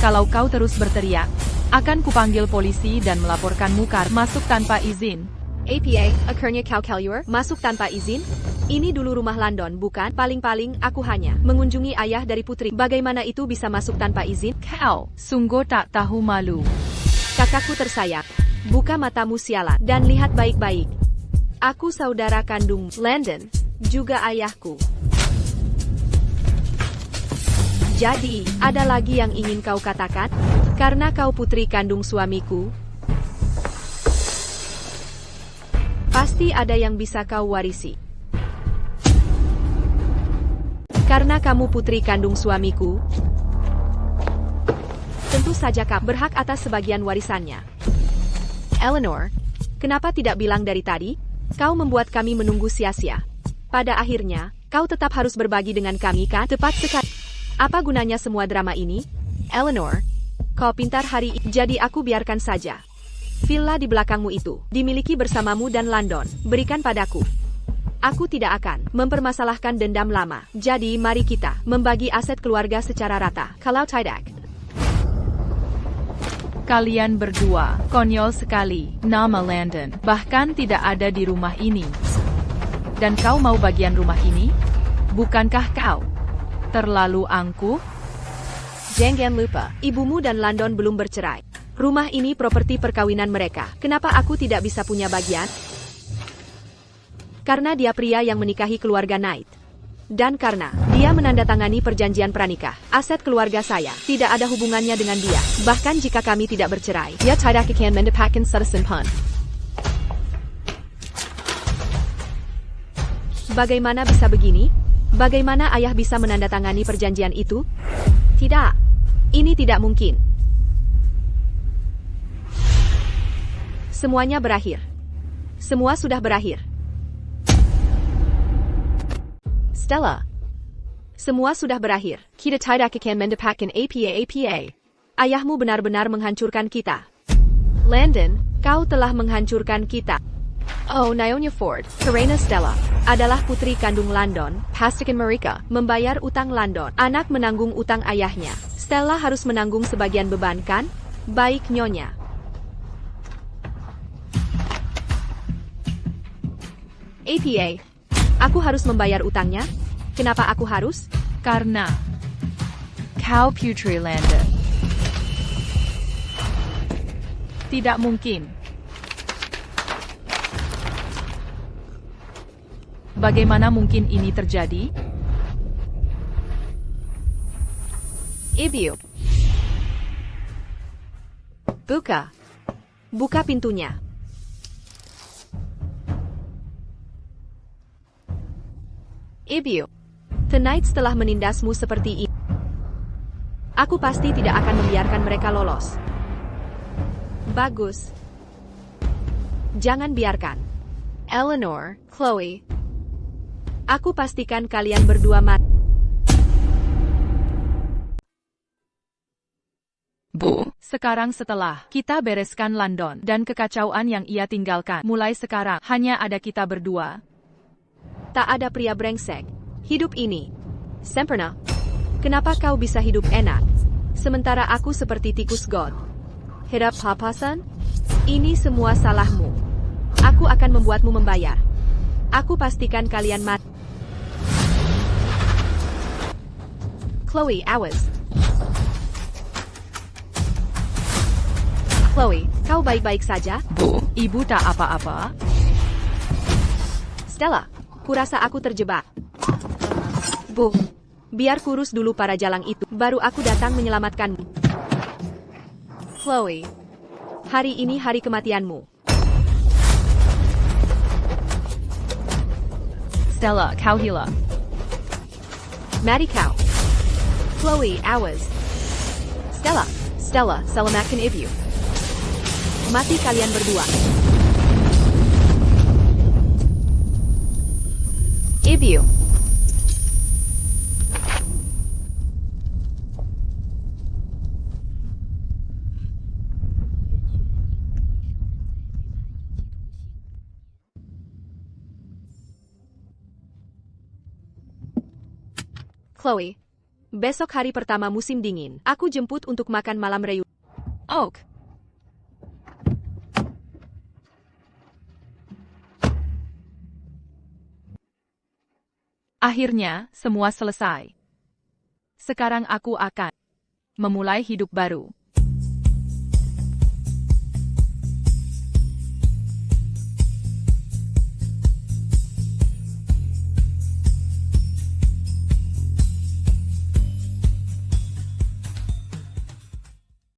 Kalau kau terus berteriak, akan kupanggil polisi dan melaporkanmu masuk tanpa izin. APA, akhirnya kau keluar, masuk tanpa izin? Ini dulu rumah London, bukan? Paling-paling, aku hanya mengunjungi ayah dari putri. Bagaimana itu bisa masuk tanpa izin? Kau, sungguh tak tahu malu. Kakakku tersayap. Buka matamu sialan, dan lihat baik-baik. Aku saudara kandung Landon, juga ayahku. Jadi, ada lagi yang ingin kau katakan? Karena kau putri kandung suamiku, pasti ada yang bisa kau warisi. Karena kamu putri kandung suamiku, tentu saja kau berhak atas sebagian warisannya. Eleanor, kenapa tidak bilang dari tadi? Kau membuat kami menunggu sia-sia. Pada akhirnya, kau tetap harus berbagi dengan kami, kan? Tepat sekali. Apa gunanya semua drama ini? Eleanor, kau pintar hari ini, jadi aku biarkan saja. Villa di belakangmu itu, dimiliki bersamamu dan London, berikan padaku. Aku tidak akan mempermasalahkan dendam lama. Jadi mari kita membagi aset keluarga secara rata. Kalau tidak, Kalian berdua, konyol sekali. Nama Landon, bahkan tidak ada di rumah ini. Dan kau mau bagian rumah ini? Bukankah kau Terlalu angkuh? Jangan lupa, ibumu dan Landon belum bercerai. Rumah ini properti perkawinan mereka. Kenapa aku tidak bisa punya bagian? Karena dia pria yang menikahi keluarga Knight. Dan karena dia menandatangani perjanjian pranikah, aset keluarga saya tidak ada hubungannya dengan dia. Bahkan jika kami tidak bercerai, dia tidak akan mendapatkan simpan. Bagaimana bisa begini? Bagaimana ayah bisa menandatangani perjanjian itu? Tidak. Ini tidak mungkin. Semuanya berakhir. Semua sudah berakhir. Stella. Semua sudah berakhir. Kita tidak akan mendapatkan apa. Ayahmu benar-benar menghancurkan kita. Landon, kau telah menghancurkan kita. Oh, Nyonya Ford, Karena Stella adalah putri kandung Landon. Pastikan mereka membayar utang Landon. Anak menanggung utang ayahnya. Stella harus menanggung sebagian beban, kan? Baik, Nyonya. APA. Aku harus membayar utangnya? Kenapa aku harus? Karena kau putri Landon. Tidak mungkin. Bagaimana mungkin ini terjadi? Ibu. Buka. Buka pintunya. Ibu. Tonight telah menindasmu seperti ini. Aku pasti tidak akan membiarkan mereka lolos. Bagus. Jangan biarkan. Eleanor, Chloe. Aku pastikan kalian berdua mati. Bu, sekarang setelah kita bereskan Landon dan kekacauan yang ia tinggalkan, mulai sekarang hanya ada kita berdua. Tak ada pria brengsek. Hidup ini sempurna. Kenapa kau bisa hidup enak, sementara aku seperti tikus god? Hidup papasan? Ini semua salahmu. Aku akan membuatmu membayar. Aku pastikan kalian mati. Chloe, awas. Chloe, kau baik-baik saja? Bu, ibu tak apa-apa. Stella, kurasa aku terjebak. Bu, biar kurus dulu para jalang itu, baru aku datang menyelamatkanmu. Chloe, hari ini hari kematianmu. Stella, kau hilang. Mari kau. Chloe, awas. Stella, selamatkan ibu. Mati kalian berdua. Ibu. Chloe, besok hari pertama musim dingin, aku jemput untuk makan malam reuni. Oak. Akhirnya, semua selesai. Sekarang aku akan memulai hidup baru.